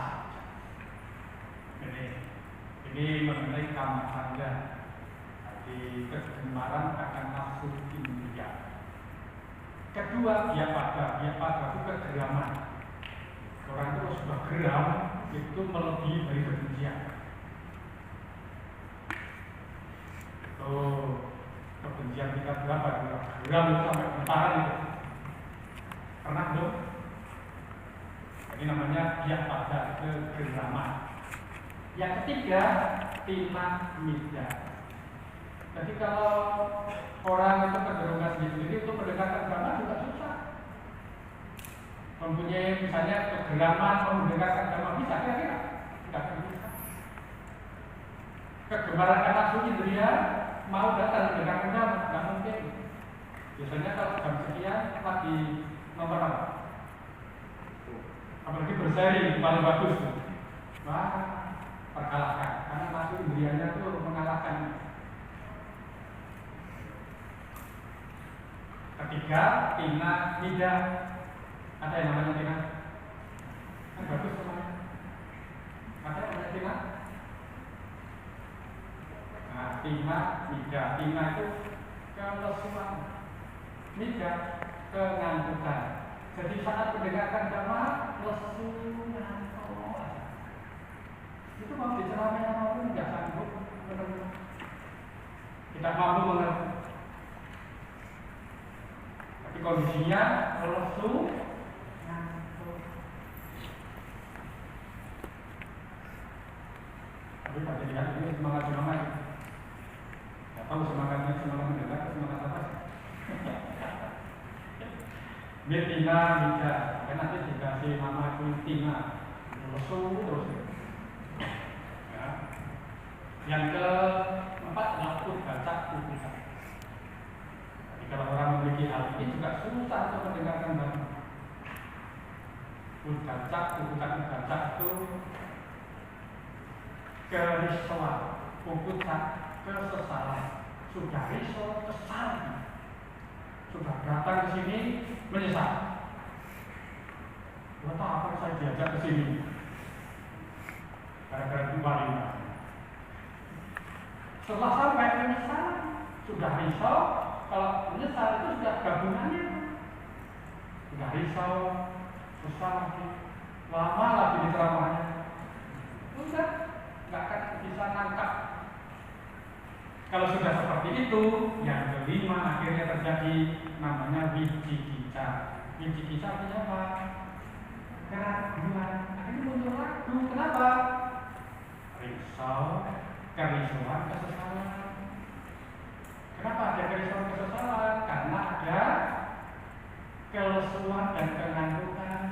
Ini mengenai kama tangga, di kegemaran akan nafsu indria. Kedua, dia pada itu kegeraman. Orang itu sudah geram, itu melebihi dari kebencian. Kebencian kita berapa? Geram itu sampai getaran itu. Pernah belum? Ini namanya dia pada kegeraman. Yang ketiga, timah mida. Jadi kalau orang itu kecenderungan sendiri untuk mendengarkan agama juga susah. Mempunyai misalnya kegeraman mendengarkan agama bisa kira-kira? Tidak bisa. Kegemaran nafsu indria mau datang mendengarkan agama tidak mungkin. Biasanya kalau jam sekian lagi nomor apa? Apalagi berseri paling bagus. Wah, terkalahkan karena nafsu indrianya itu mengalahkan. Ketiga, tina tidak ada yang namanya tina. Kan bagus namanya. Ada yang namanya tina. Nah, tina tidak. Tina itu kelesuan. Tidak kengantukan. Jadi saat mendengarkan jamaah lesu ngantuk. Itu mau diceramain mau nggak sanggup mendengar. Tidak mampu mengerti. Tapi kondisinya lesu ngantuk. Tapi pada lihat ini semangat. Nggak tahu semangatnya semangat mendengar atau semangat apa. Betina tidak, karena nanti dikasih nama tina, lesu terus. Ya. Yang keempat adalah baca kubuka. Jadi kalau orang memiliki hal ini juga susah untuk mendengarkan baca. Baca itu kerisauan, kubuka kesesalan, sudah risau kesal. Sudah datang ke sini menyesal. Kenapa apa saya diajak ke sini? Gara-gara kembali. Setelah sampai menyesal, sudah risau. Kalau menyesal itu sudah gabungannya. Sudah risau, susah lagi, lama lagi di ceramahnya. Udah, nggak akan bisa nangkap. Kalau sudah seperti itu, yang kelima akhirnya terjadi namanya wicikicca. Wicikicca artinya apa? Keraguan. Akhirnya muncul ragu. Kenapa? Risau, kerisauan, kesesalan. Kenapa ada kerisauan, kesesalan? Karena ada kelesuan dan kengantukan.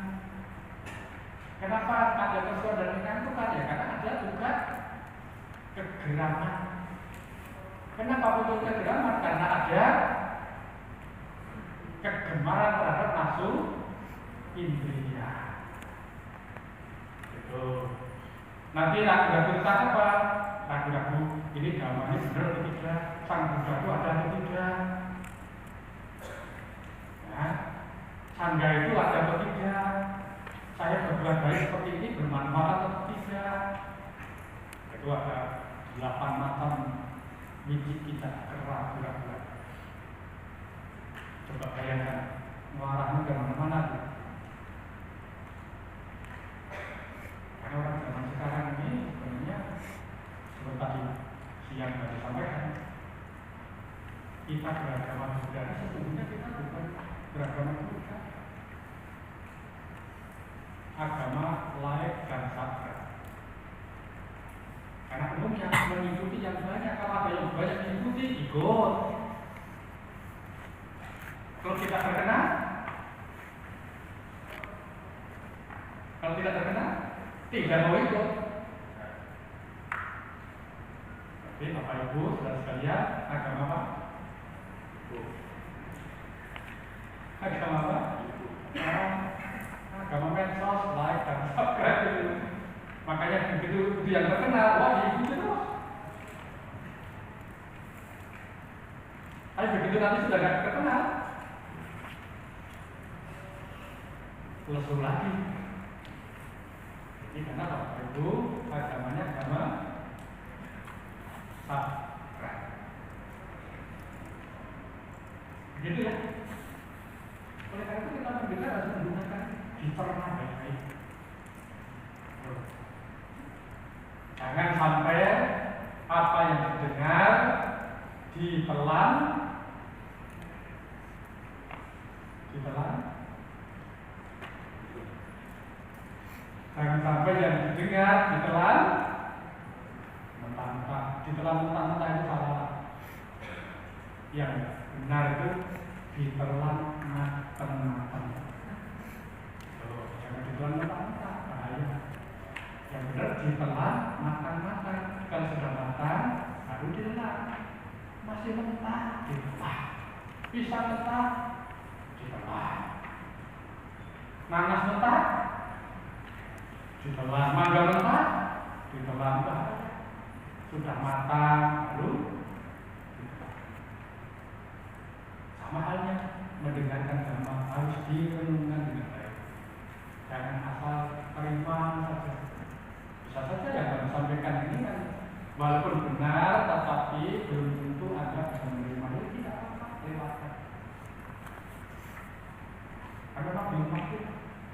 Kenapa ada kesukaan dan mengantukkan? Ya karena ada juga kegeraman. Kenapa muncul kegeraman? Karena ada kegemaran terhadap nafsu indria. Gitu. Nanti ragu-ragu tentang apa? Ragu-ragu ini gambarnya benar atau tidak? Sang Buddha itu ada atau tidak? Ya. Sangga itu ada atau tidak? Saya berbuat baik seperti ini bermanfaat atau tidak? Itu ada 8 macam biji kita keraguan. Coba bayangkan mengarahnya ke mana-mana. Karena orang zaman sekarang ini sebenarnya seperti tadi siang tadi sampaikan, kita beragama Buddha, sesungguhnya kita bukan beragama Buddha. Agama laik dan sabda. Karena umumnya mengikuti yang banyak. Kalau ada yang banyak mengikuti, ikut. Kalau kita terkenal, kalau tidak terkenal, tidak mau ikut. Jadi Bapak Ibu, saudara sekalian, agama apa? Agama apa? Agama medsos, like dan subscribe. Makanya begitu itu yang terkenal, wah diikuti terus. Tapi begitu nanti sudah tidak terkenal, lesu lagi. Jadi karena Bapak Ibu agamanya agama subscribe. Begitu ya. Oleh karena itu kita berbeda harus menggunakan dicerna baik-baik. Jangan sampai apa yang didengar ditelan, jangan sampai yang didengar ditelan mentah-mentah. Ditelan mentah-mentah itu salah. Yang benar itu ditelan matang-matang. Jangan ditelan mentah-mentah, bahaya. Yang benar ditelan matang-matang. Kalau sudah matang, baru ditelan. Masih mentah, ditelan. Pisang mentah, ditelan. Nanas mentah, ditelan. Mangga mentah, ditelan. Sudah matang, baru ditelan. Sama halnya mendengarkan agama harus direnungkan dengan baik. Jangan asal terima saja. Bisa saja yang kami sampaikan ini kan walaupun benar, tetapi belum tentu Anda bisa menerima. Itu tidak apa-apa, lewatkan. Karena memang belum mampu.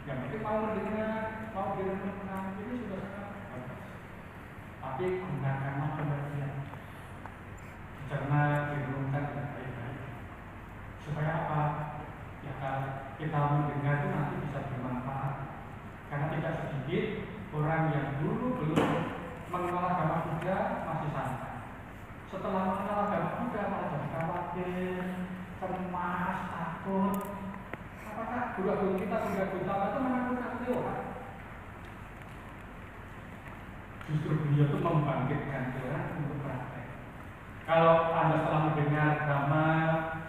Yang penting mau mendengar, mau direnungkan, ini sudah sangat bagus. Tapi gunakanlah pengertian, dicerna, direnungkan dengan baik-baik. Supaya apa? Ya kalau kita mendengar itu nanti bisa bermanfaat. Karena tidak sedikit orang yang dulu belum mengenal agama Buddha masih santai. Setelah mengenal agama Buddha malah jadi khawatir, cemas, takut. Apakah guru-guru kita sudah buta itu menakut-nakuti orang? Justru beliau itu membangkitkan orang untuk praktek. Kalau Anda setelah mendengar agama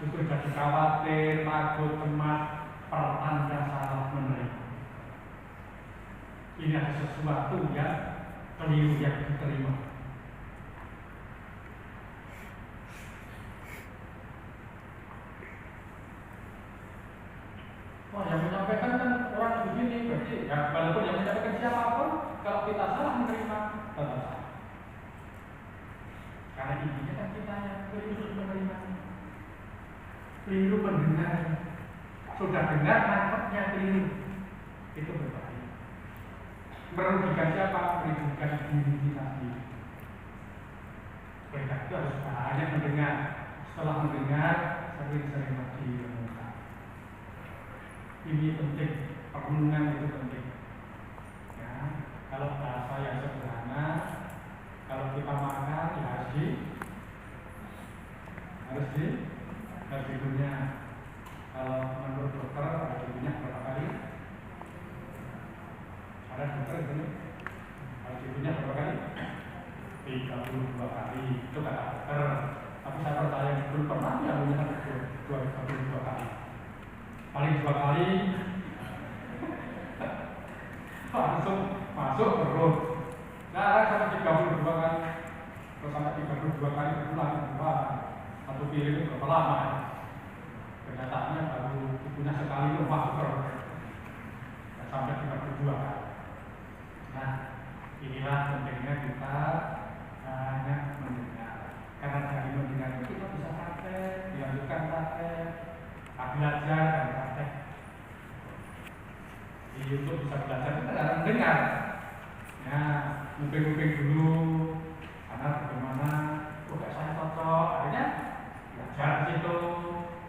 justru jadi khawatir, takut, cemas, pertanda salah menerima. Ini ada sesuatu yang keliru yang diterima. Wah, yang menyampaikan kan orang begini, berarti ya walaupun yang menyampaikan siapapun, kalau kita salah menerima, tetap salah. Karena intinya kan kita yang keliru menerima, keliru mendengar. Sudah dengar, nangkepnya keliru. Itu berbahaya. Merugikan siapa? Merugikan diri kita sendiri. Mereka itu harus banyak mendengar. Setelah mendengar, sering-sering direnungkan. Ini penting, perenungan itu penting. Ya, kalau bahasa yang sederhana, kalau kita makan ya harus dikunyah. Kalau menurut dokter harus dikunyah berapa kali? Ada paling 2 kali langsung masuk terus. Sekarang sampai 32 kali, terus sampai 32 kali berulang satu film itu berapa lama? Kenyataannya baru punya sekali itu masuk terus sampai 32 kali. Nah, inilah pentingnya kita hanya mendengar. Karena dari mendengar itu kita bisa praktek, dilanjutkan praktek, belajar dan praktek. Di YouTube bisa belajar, kita harus mendengar. Nah, nguping-nguping dulu, karena bagaimana, kayak saya cocok, akhirnya belajar di situ.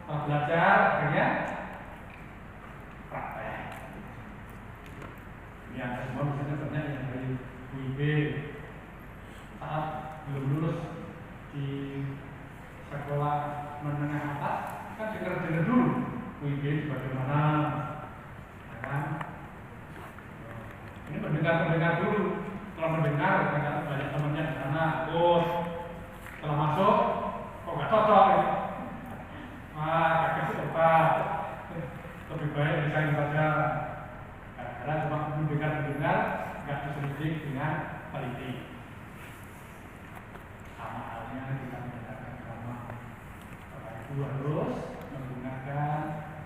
Setelah belajar, akhirnya praktek. Yang semua misalnya banyak yang dari WIB saat belum lulus di sekolah menengah atas, kan dengar dulu WIB bagaimana, ya kan? Ini mendengar dulu. Kalau mendengar, ternyata banyak temannya di sana, setelah masuk, kok nggak cocok ini? Kakek coba lebih baik desain saja. Karena cuma mendengar, nggak diselidiki dengan teliti. Sama halnya kita mendengarkan agama. Bapak Ibu harus menggunakan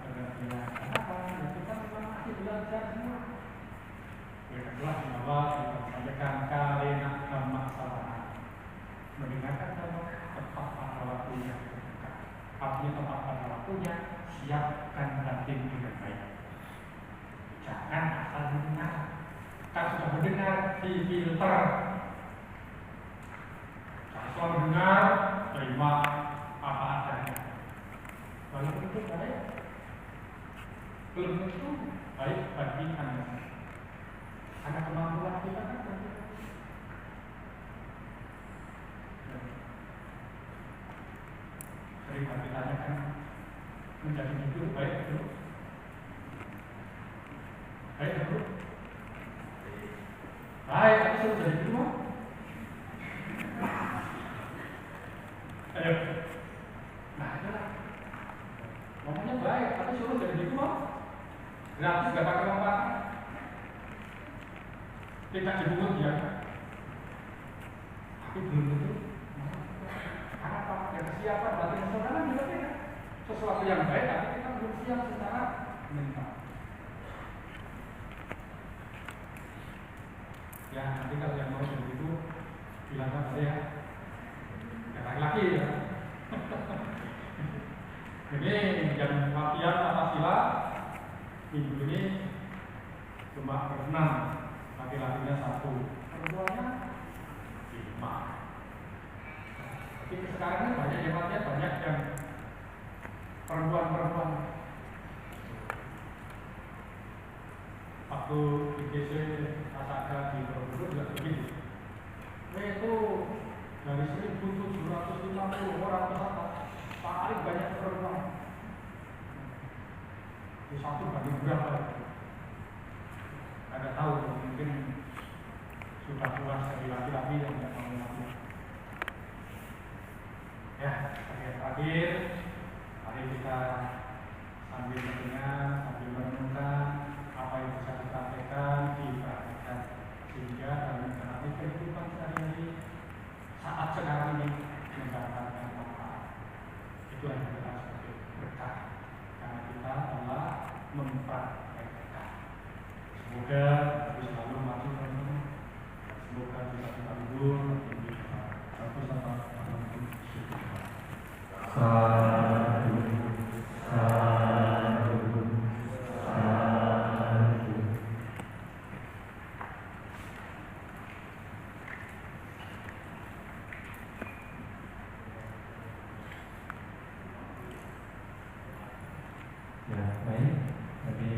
pengertian apa? Ya kita memang masih belajar semua. Kelas di bawah kita sampaikan kalimat agama salah. Mendengarkan agama tepat pada waktunya. Artinya tepat pada waktunya, siapkan batin dengan baik. Jangan asal mendengar. Kalau sudah mendengar, difilter. Asal mendengar, terima apa adanya. Walaupun itu baik, belum tentu baik bagi Anda. Karena kemampuan kita kan tentu. Sering ditanyakan, menjadi jujur baik itu. Baik itu. Baik, tapi suruh jadi dua. Ayo. Nah, itulah. Ngomongnya baik, tapi suruh jadi dua. Gratis gak pakai uang. Tidak dibungkut ya. Tapi belum tentu. Karena apa? Yang kesiapan batin saudara juga tidak. Sesuatu yang baik, tapi kita belum siap secara mental. Ya, nanti kalau yang mau seperti itu bilangkan saya ya laki-laki ya. Ini yang latihan Pancasila minggu ini cuma ber-6, laki-lakinya 1, perempuannya 5. Tapi sekarang ini banyak yang latihan, banyak yang perempuan-perempuan. Waktu IGC Asaka di Borobudur juga begitu. Itu dari 1.750 orang peserta paling banyak perempuan. Itu 1 banding berapa? Ada tahu mungkin sudah puas dari laki-laki yang tidak mau laki. Ya, terakhir, mari kita sambil mendengar, sambil merenungkan apa yang bisa dipraktekkan, dipraktekkan sehingga dalam menjalani kehidupan sehari-hari saat sekarang ini mendapatkan manfaat. Itu yang kita sebut berkah karena kita telah mempraktekkan. Semoga kita selalu maju terus. Semoga kita tidak mundur. Satu sama Ya, baik. Tadi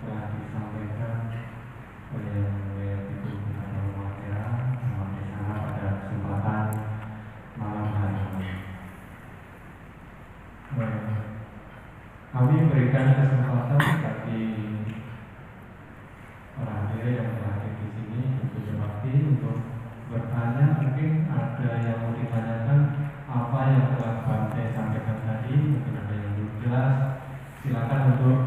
telah disampaikan oleh Ibu Bupati Mawakera sama di sana pada kesempatan malam hari ini. Kami berikan kesempatan bagi orang hadir yang telah hadir di sini untuk berbakti, untuk bertanya. Mungkin ada yang mau ditanyakan apa yang telah Bante sampaikan tadi, mungkin ada yang belum jelas. Silakan untuk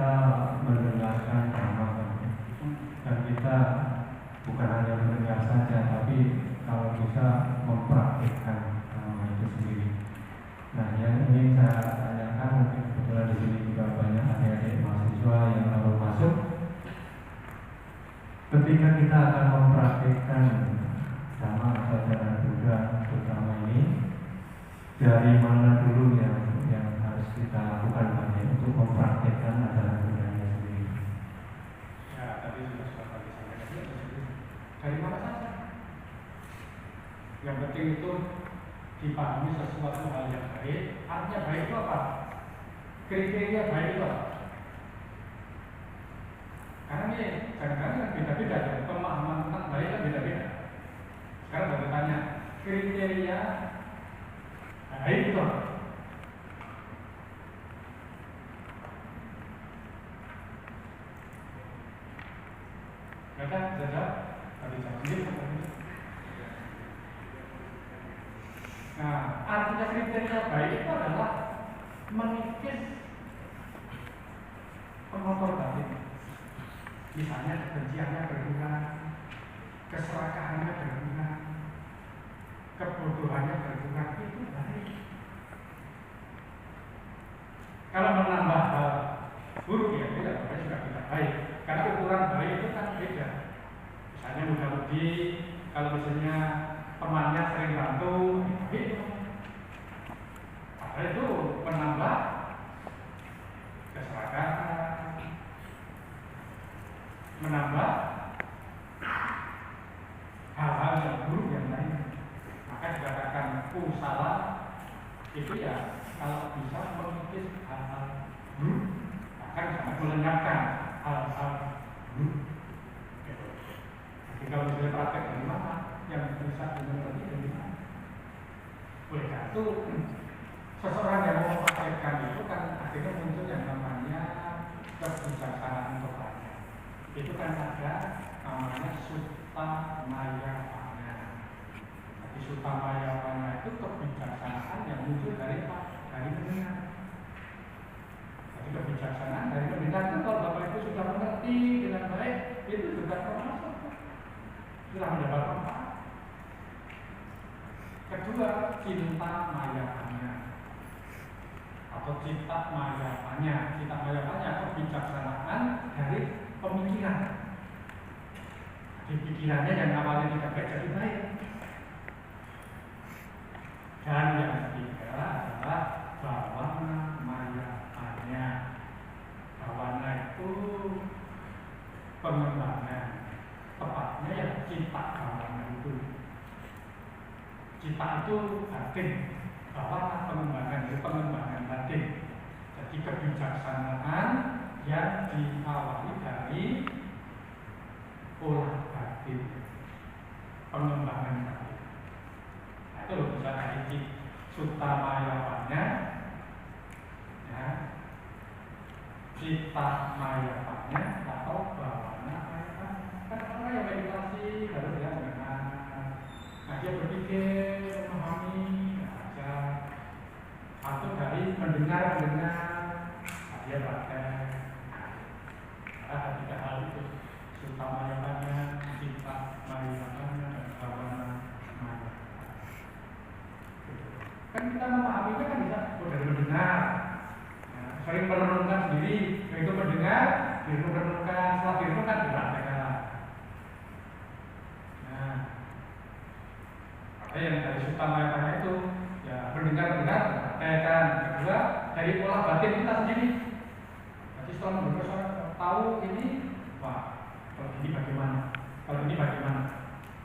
kita mendengarkan ceramah, dan kita bukan hanya mendengar saja, tapi kalau bisa mempraktikkan ceramah itu sendiri. Nah, yang ingin saya tanyakan, mungkin kebetulan di sini juga banyak adik-adik mahasiswa yang baru masuk. Ketika kita akan mempraktikkan sama ajaran Buddha terutama ini, dari mana dulu yang harus kita lakukan Pak, untuk mempraktikkan ajaran Buddha-nya sendiri? Ya, tadi sudah disampaikan. Dari mana saja? Yang penting itu dipahami sesuatu hal yang baik. Artinya baik itu apa? Kriteria baik itu apa? Karena ini kadang-kadang beda-beda, pemahaman tentang baik kan beda-beda. Sekarang saya tanya, kriteria baik itu apa? Mereka jajah tadi sendiri. Nah, artinya kriteria baik itu adalah mengikis pengotor batin. Misalnya kebenciannya berkurang, keserakahannya berkurang, kebodohannya berkurang, itu baik. Kalau menambah hal buruk ya tidak baik, juga tidak baik. Karena ukuran baik itu kan beda. Misalnya mudah-mudi, kalau misalnya temannya sering bantu, itu padahal itu menambah keserakahan, menambah hal-hal yang buruk yang lain. Maka dikatakan kusala itu ya kalau bisa mengikis hal-hal buruk, akan sangat melenyapkan hal-hal buruk. Jadi kalau misalnya praktek dari mana yang bisa dimengerti dari mana? Oleh karena itu seseorang yang mau mempraktekkan itu kan akhirnya muncul yang namanya kebijaksanaan totalnya. Itu kan ada namanya sutta mayapanya. Jadi sutta mayapanya itu kebijaksanaan yang muncul dari apa? Dari mendengar. Jadi kebijaksanaan dari mendengar itu kalau Bapak Ibu sudah mengerti dengan baik, itu juga termasuk sudah mendapat manfaat. Kedua, cinta mayapanya atau cita mayapanya. Cita mayapanya kebijaksanaan dari pemikiran. Jadi pikirannya yang awalnya tidak baik jadi baik. Dan yang ketiga adalah bawana mayapanya. Bawana itu pengembangan, tepatnya yang cita bawana itu. Cita itu batin, bawana pengembangan itu pengembangan batin. Jadi kebijaksanaan yang diawali dari olah batin, pengembangan batin. Nah, itu loh bisa dari sutta mayapanya, ya, cita mayapanya atau bawana mayapanya. Kan orang yang meditasi harus dia mengenal. Nah, dia berpikir, memahami, baca, atau dari mendengar, dia praktek. Ada tiga hal itu, sutta mayapanya, cita mayapanya, dan bawana mayapanya. Kan kita memahaminya kan bisa dari mendengar. Nah, sering merenungkan sendiri, begitu mendengar, direnungkan, setelah direnungkan dipraktekkan. Nah, yang dari sutta mayapanya itu ya mendengar, praktekkan. Kedua, dari olah batin kita sendiri. Jadi setelah mendengar tahu ini, wah, kalau ini bagaimana? Kalau ini bagaimana?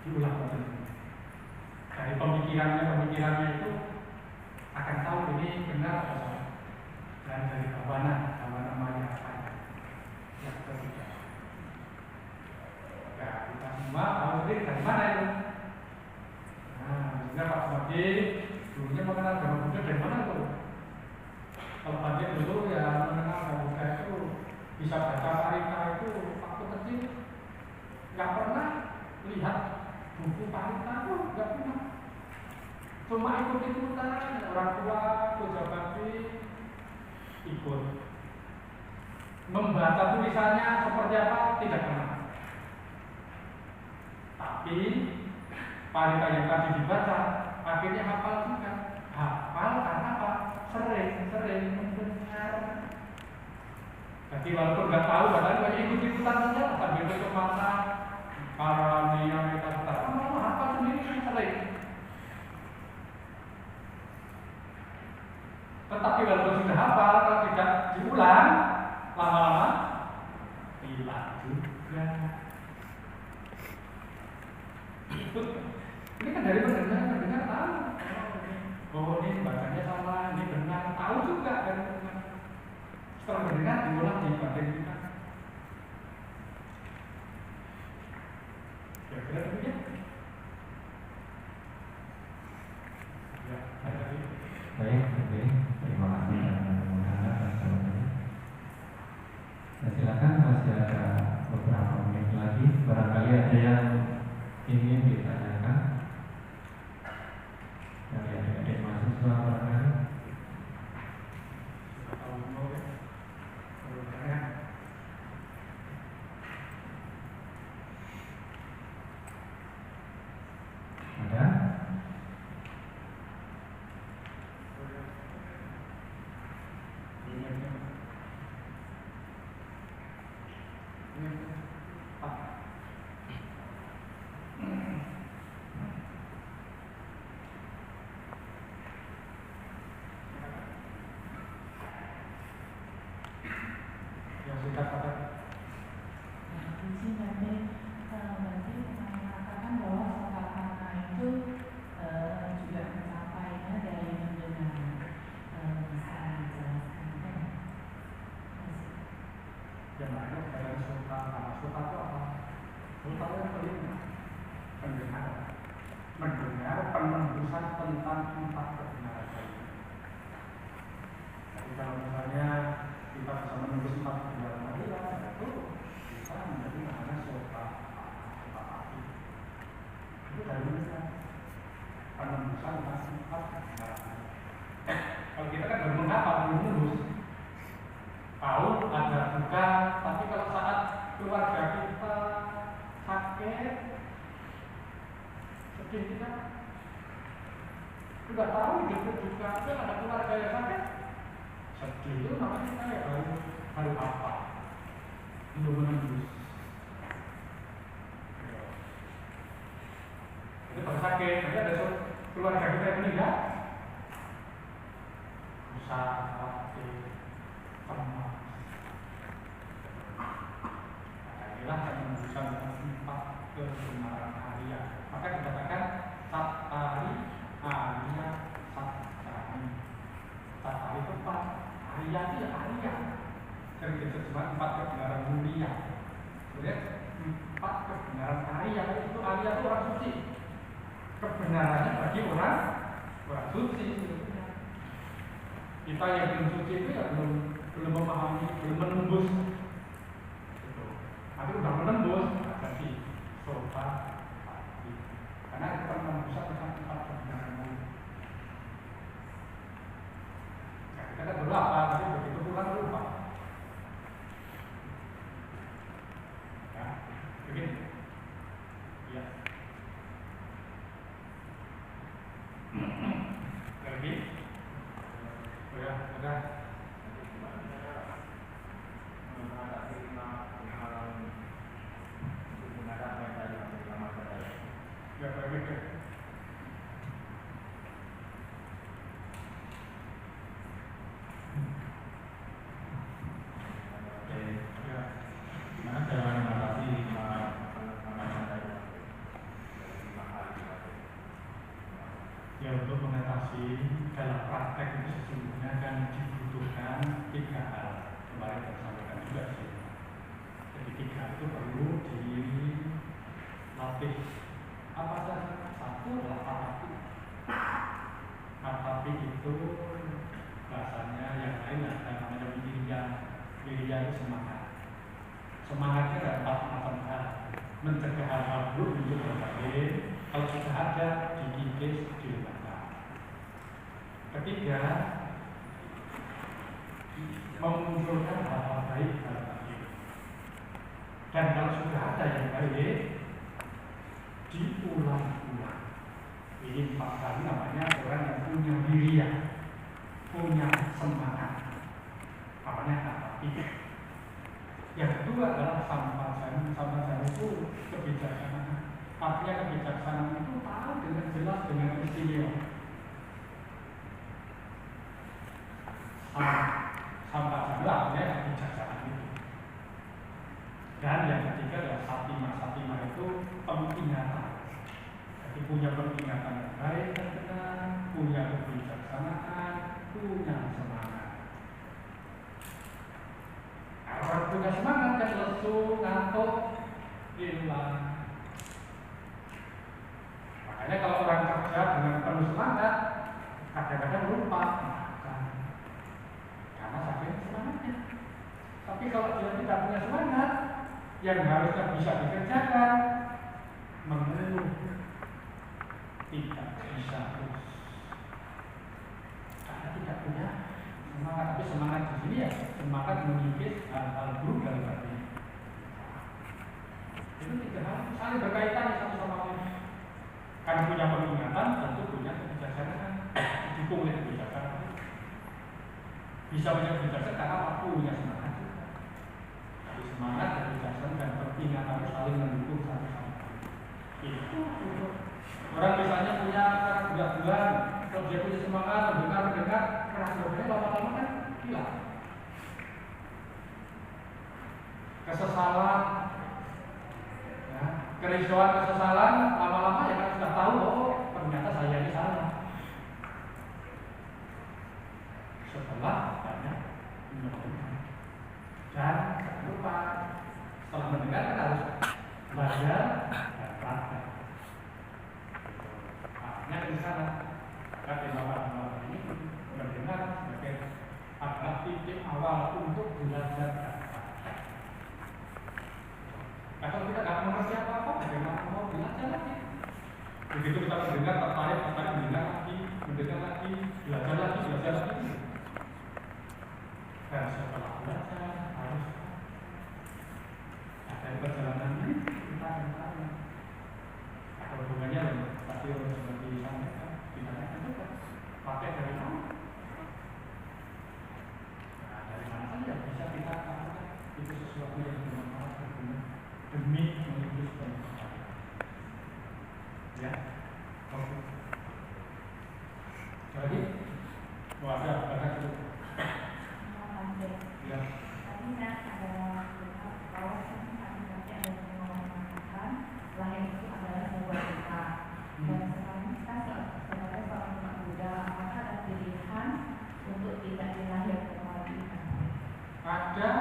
Diulang batin. Dari pemikirannya itu akan tahu ini benar atau salah. Dan dari bawana mayapanya yang ketiga. Ya, kita semua tahu sendiri dari mana itu. Nah, sehingga Pak Sumadi dulunya mengenal agama Buddha dari mana tuh? Kalau Pak dulu ya mengenal agama Buddha itu bisa baca Parita itu waktu kecil, nggak pernah lihat buku Parita tuh, nggak pernah. Cuma ikut-ikutan orang tua, pejabat ikut. membaca tulisannya seperti apa tidak kenal. Tapi parita yang tadi dibaca akhirnya hafal juga. Hafal karena apa? Sering mendengar. Jadi walaupun nggak tahu, kadang banyak ikut-ikutan saja sambil ke mata para dia mereka kata, oh hafal sendiri sering. Tetapi walaupun sudah hafal, kalau tidak diulang, lama-lama hilang juga. Ini kan dari mendengar tahu. Oh ini bacanya salah, ini benar, tahu juga kan. Setelah mendengar diulang dibandingkan. Kira-kira demikian. Ya, ada lagi. Baik, oke. Terima kasih Muhammad atas jawabannya. Nah, silakan masih ada beberapa menit lagi. Barangkali ada yang ingin ditanyakan dari adik-adik mahasiswa barangkali. Ada? Yang sudah kata Isi berarti mengatakan bahwa sotakana itu juga mencapainya dari mendengar. Bisa dijelaskan? yang lain dari sultan itu apa? Sultan itu telinga, mendengar penembusan tentang empat kebenaran tadi. Jadi kalau misalnya kita bisa menembus empat kebenaran tadi, itu bisa menjadi namanya sultan api. Itu dari mana? Penembusan tentang empat kebenaran tadi. Kalau kita kan belum menghafal, belum menembus. Tahu ada duka, tapi kalau saat keluarga kita sakit, sedih kita sudah tahu hidup duka itu ada keluarga yang sakit, sedih itu namanya saya baru apa? Belum menembus. Itu kalau sakit, nanti ada keluarga kita yang meninggal, bisa sakit. Inilah yang menunjukkan empat kebenaran Arya. Maka dikatakan Satari, Arya, Satani. Satari itu empat, Arya itu ya Arya. Yang disebut empat kebenaran mulia. Kemudian empat kebenaran Arya itu Arya itu orang suci. Kebenarannya bagi orang suci. Kita yang belum suci itu ya belum memahami, belum menembus gitu. Tapi udah menembus, jadi sofa hati. Karena kita menembusan tentang empat kebenaran mulia. Nah, kita kan dulu apa, tapi begitu pulang lupa. Ya, begini. Ya. Lagi? Udah. Ya, baik. Gimana cara mengatasi Ya, untuk mengatasi dalam praktek itu sesungguhnya kan dibutuhkan 3 hal. Kemarin saya sampaikan juga sih. Jadi 3 itu perlu dilatih. Apa saja? Satu adalah atapi. Atapi itu bahasanya yang lain ada namanya wirya. Wirya itu semangat. Semangatnya ada 4 macam hal. Mencegah hal-hal buruk untuk berbagai. Kalau sudah ada dikikis, dilakukan. Ketiga, memunculkan hal-hal baik dalam Dan kalau sudah ada yang baik, diulang-ulang. Ini 4 kali namanya orang yang punya wirya, punya semangat. Namanya apa? Yang kedua adalah sampajana. Sampajana itu kebijaksanaan. Artinya kebijaksanaan itu tahu dengan jelas, dengan istimewa. Sampajana artinya kebijaksanaan itu. Dan yang ketiga adalah satima. Satima itu pengingatan. Jadi punya pengingatan yang baik dan benar, punya kebijaksanaan, punya semangat. Orang punya semangat kan lesu, ngantuk, hilang. Makanya kalau orang kerja dengan penuh semangat, kadang-kadang lupa makan. Karena saking semangatnya. Tapi kalau dia tidak punya semangat, yang harusnya bisa dikerjakan, mengeluh, tidak bisa terus. Karena tidak punya semangat. Tapi semangat di sini ya semangat mengikis hal-hal buruk dalam hati. Itu 3 hal saling berkaitan satu sama lain. Karena punya pengingatan, tentu punya kebijaksanaan. Didukung oleh kebijaksanaan. Bisa punya kebijaksanaan karena apa? Punya semangat juga. Jadi semangat, kebijaksanaan dan pengingatan saling mendukung satu sama lain. Itu orang misalnya punya keras bulan, kalau dia punya semangat, mendengar keras bulannya lama-lama kan hilang. Kesesalan, ya, kerisauan, kesesalan, lama-lama ya kan sudah tahu, oh ternyata saya ini salah. Setelah banyak mendengar, dan jangan lupa setelah mendengar kan harus belajar dan praktek. Artinya di sana, maka tema ini mendengar sebagai adalah titik awal untuk belajar dan praktek. Nah, kalau kita nggak mengerti apa-apa, bagaimana mau belajar lagi? Begitu kita mendengar, tertarik, mendengar lagi, belajar lagi. Dan setelah belajar harus dari perjalanan ini kita akan tahu ada hubungannya dengan tadi seperti disampaikan, ditanyakan juga pakai dari mana? Nah, dari mana saja bisa kita katakan itu sesuatu yang bermanfaat demi menuju kebahagiaan. Ya, oke. Jadi, mau ada dulu. Ya. Tadi kan ada bahwa tadi ada yang mengatakan lahir itu adalah sebuah kita. Dan sekarang kita sebagai seorang umat Buddha, apakah ada pilihan untuk tidak dilahir kembali? Ada.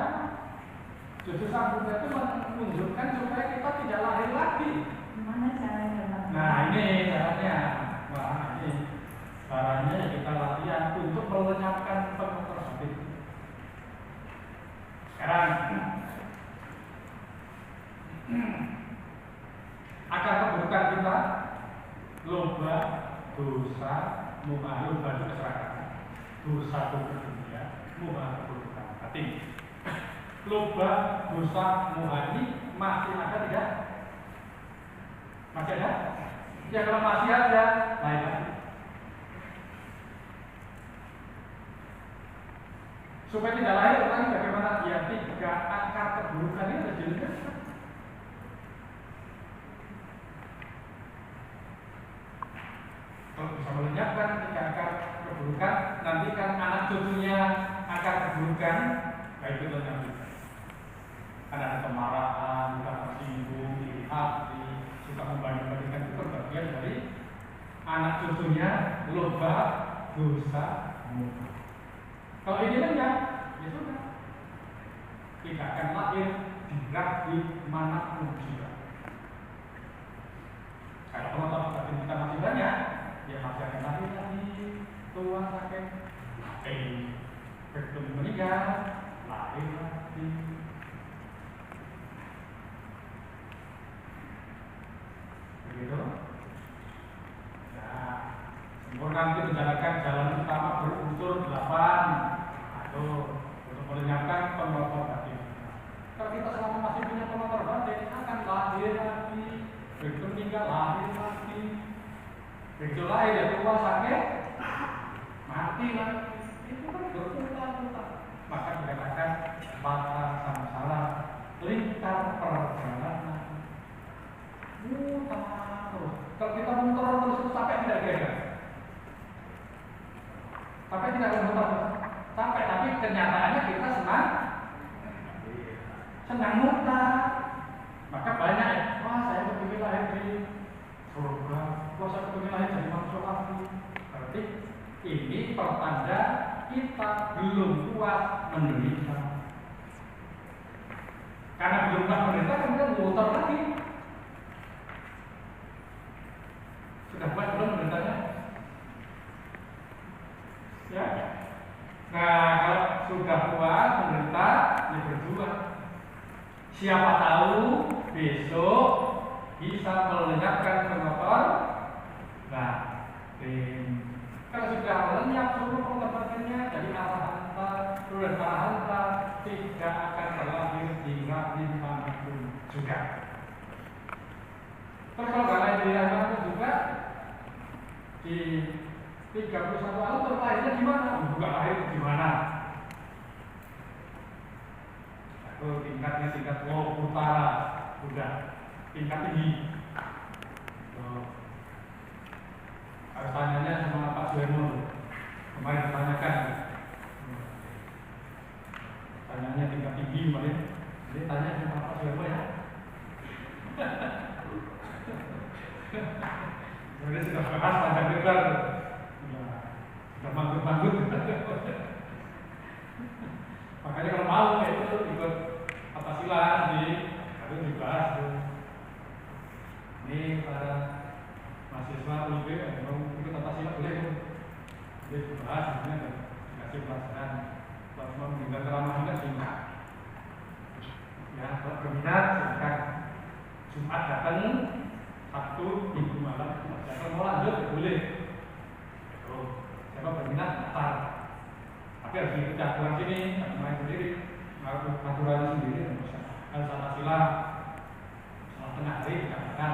Justru sang Buddha itu menunjukkan supaya kita tidak lahir lagi. Gimana caranya? Nah ini caranya. Wah ini caranya kita latihan untuk melenyapkan pengaruh hati. Sekarang akar keburukan kita loba, dosa, muha. Loba itu keserakahan, dosa itu dunia, muha keburukan hati. Loba, dosa, muha ini masih ada tidak? Masih ada? Ya kalau masih ada, lain lagi. Supaya tidak lahir orang bagaimana? Ya 3 akar keburukan ini terjadi. Kalau bisa melenyapkan 3 akar keburukan, nanti kan anak cucunya akar keburukan, baik itu nanti. Ada kemarahan, suka tersinggung, iri hati, suka membanding-bandingkan, itu bagian dari anak cucunya loba, dosa, muha. Kalau ini enggak, ya sudah. Tidak akan lahir di manapun juga. Kalau teman-teman batin kita masih banyak, ya masih akan lahir lagi, tua sakit, mati, begitu meninggal, lahir lagi. Begitu. Nah, sempurna nanti menjalankan jalan utama berunsur 8. Itu untuk melenyapkan pengotor hati. Kalau kita selama masih punya penonton batin akan lahir lagi, begitu meninggal lahir lagi, begitu lahir ya tua sakit, mati lagi. Itu kan berulang-ulang. Maka dikatakan mata samsara, lingkar perjalanan, mutar terus. Kalau kita muter terus itu sampai tidak kira. Sampai tidak muter sampai, tapi kenyataannya kita senang mutar. Maka banyak ya, wah saya kepingin lahir di surga, wah saya kepingin lahir jadi manusia lagi. Berarti ini pertanda kita belum kuat menderita. Karena belum kuat menderita, kemudian muter lagi. Sudah kuat belum menderitanya? Ya. Nah, kalau sudah kuat menderita, ya berjuang. Siapa tahu besok bisa melenyapkan penonton batin. Kalau sudah lenyap seluruh penonton batinnya, jadi arahanta, kemudian arahanta tidak akan terlahir di rahim manapun juga. Terus kalau nggak lahir di rahim manapun juga, di 31 tahun terlahirnya di mana? Bukan lahir di mana? Aku tingkatnya tingkat utara, udah tingkat tinggi. Harus tanyanya sama Pak Suhermo. Kemarin ditanyakan, tanyanya tingkat tinggi kemarin. Jadi tanya sama Pak Suhermo ya. Jadi sudah bahas panjang lebar, sudah manggut-manggut. Makanya kalau mau itu ikut Pancasila harus dibahas tuh. Ini para mahasiswa UIB yang mau ikut Pancasila boleh tuh. Boleh dibahas, sebenarnya dikasih pelajaran. Kalau mau mendengar ceramah juga singkat. Ya, kalau berminat silakan. Jumat datang, Sabtu, Minggu malam. Siapa mau lanjut boleh. Siapa berminat daftar. Tapi harus diikuti aturan sini, main sendiri, aturan sendiri. Harus Pancasila setelah tengah hari dikatakan.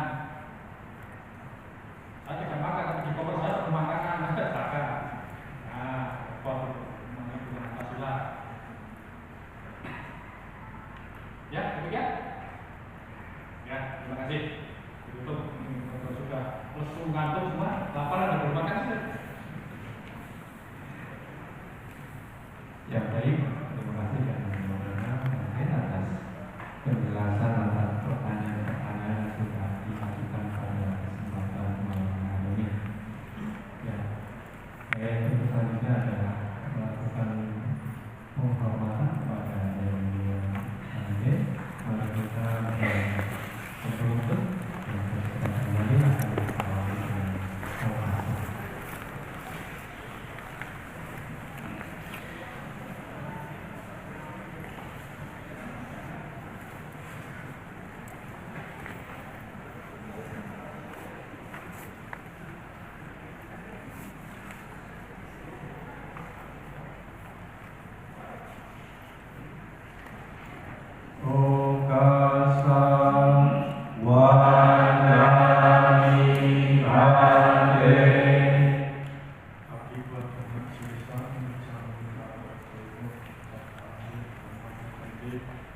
Saya tidak makan, tapi di koper saya memakankan, ada zakat. Nah, repot mengenai Pancasila. Ya, demikian. Ya, terima kasih. Ditutup. Sudah lesu ngantuk semua, lapar ada bermakan sudah. Ya baik, terima kasih dan mungkin atas penjelasan atas pertanyaan-pertanyaan yang sudah diajukan pada kesempatan malam ini. Ya, tentu selanjutnya adalah melakukan penghormatan kepada yang hadir. Mari kita berlutut dan kita kembali akan diawali dengan doa. Thank you.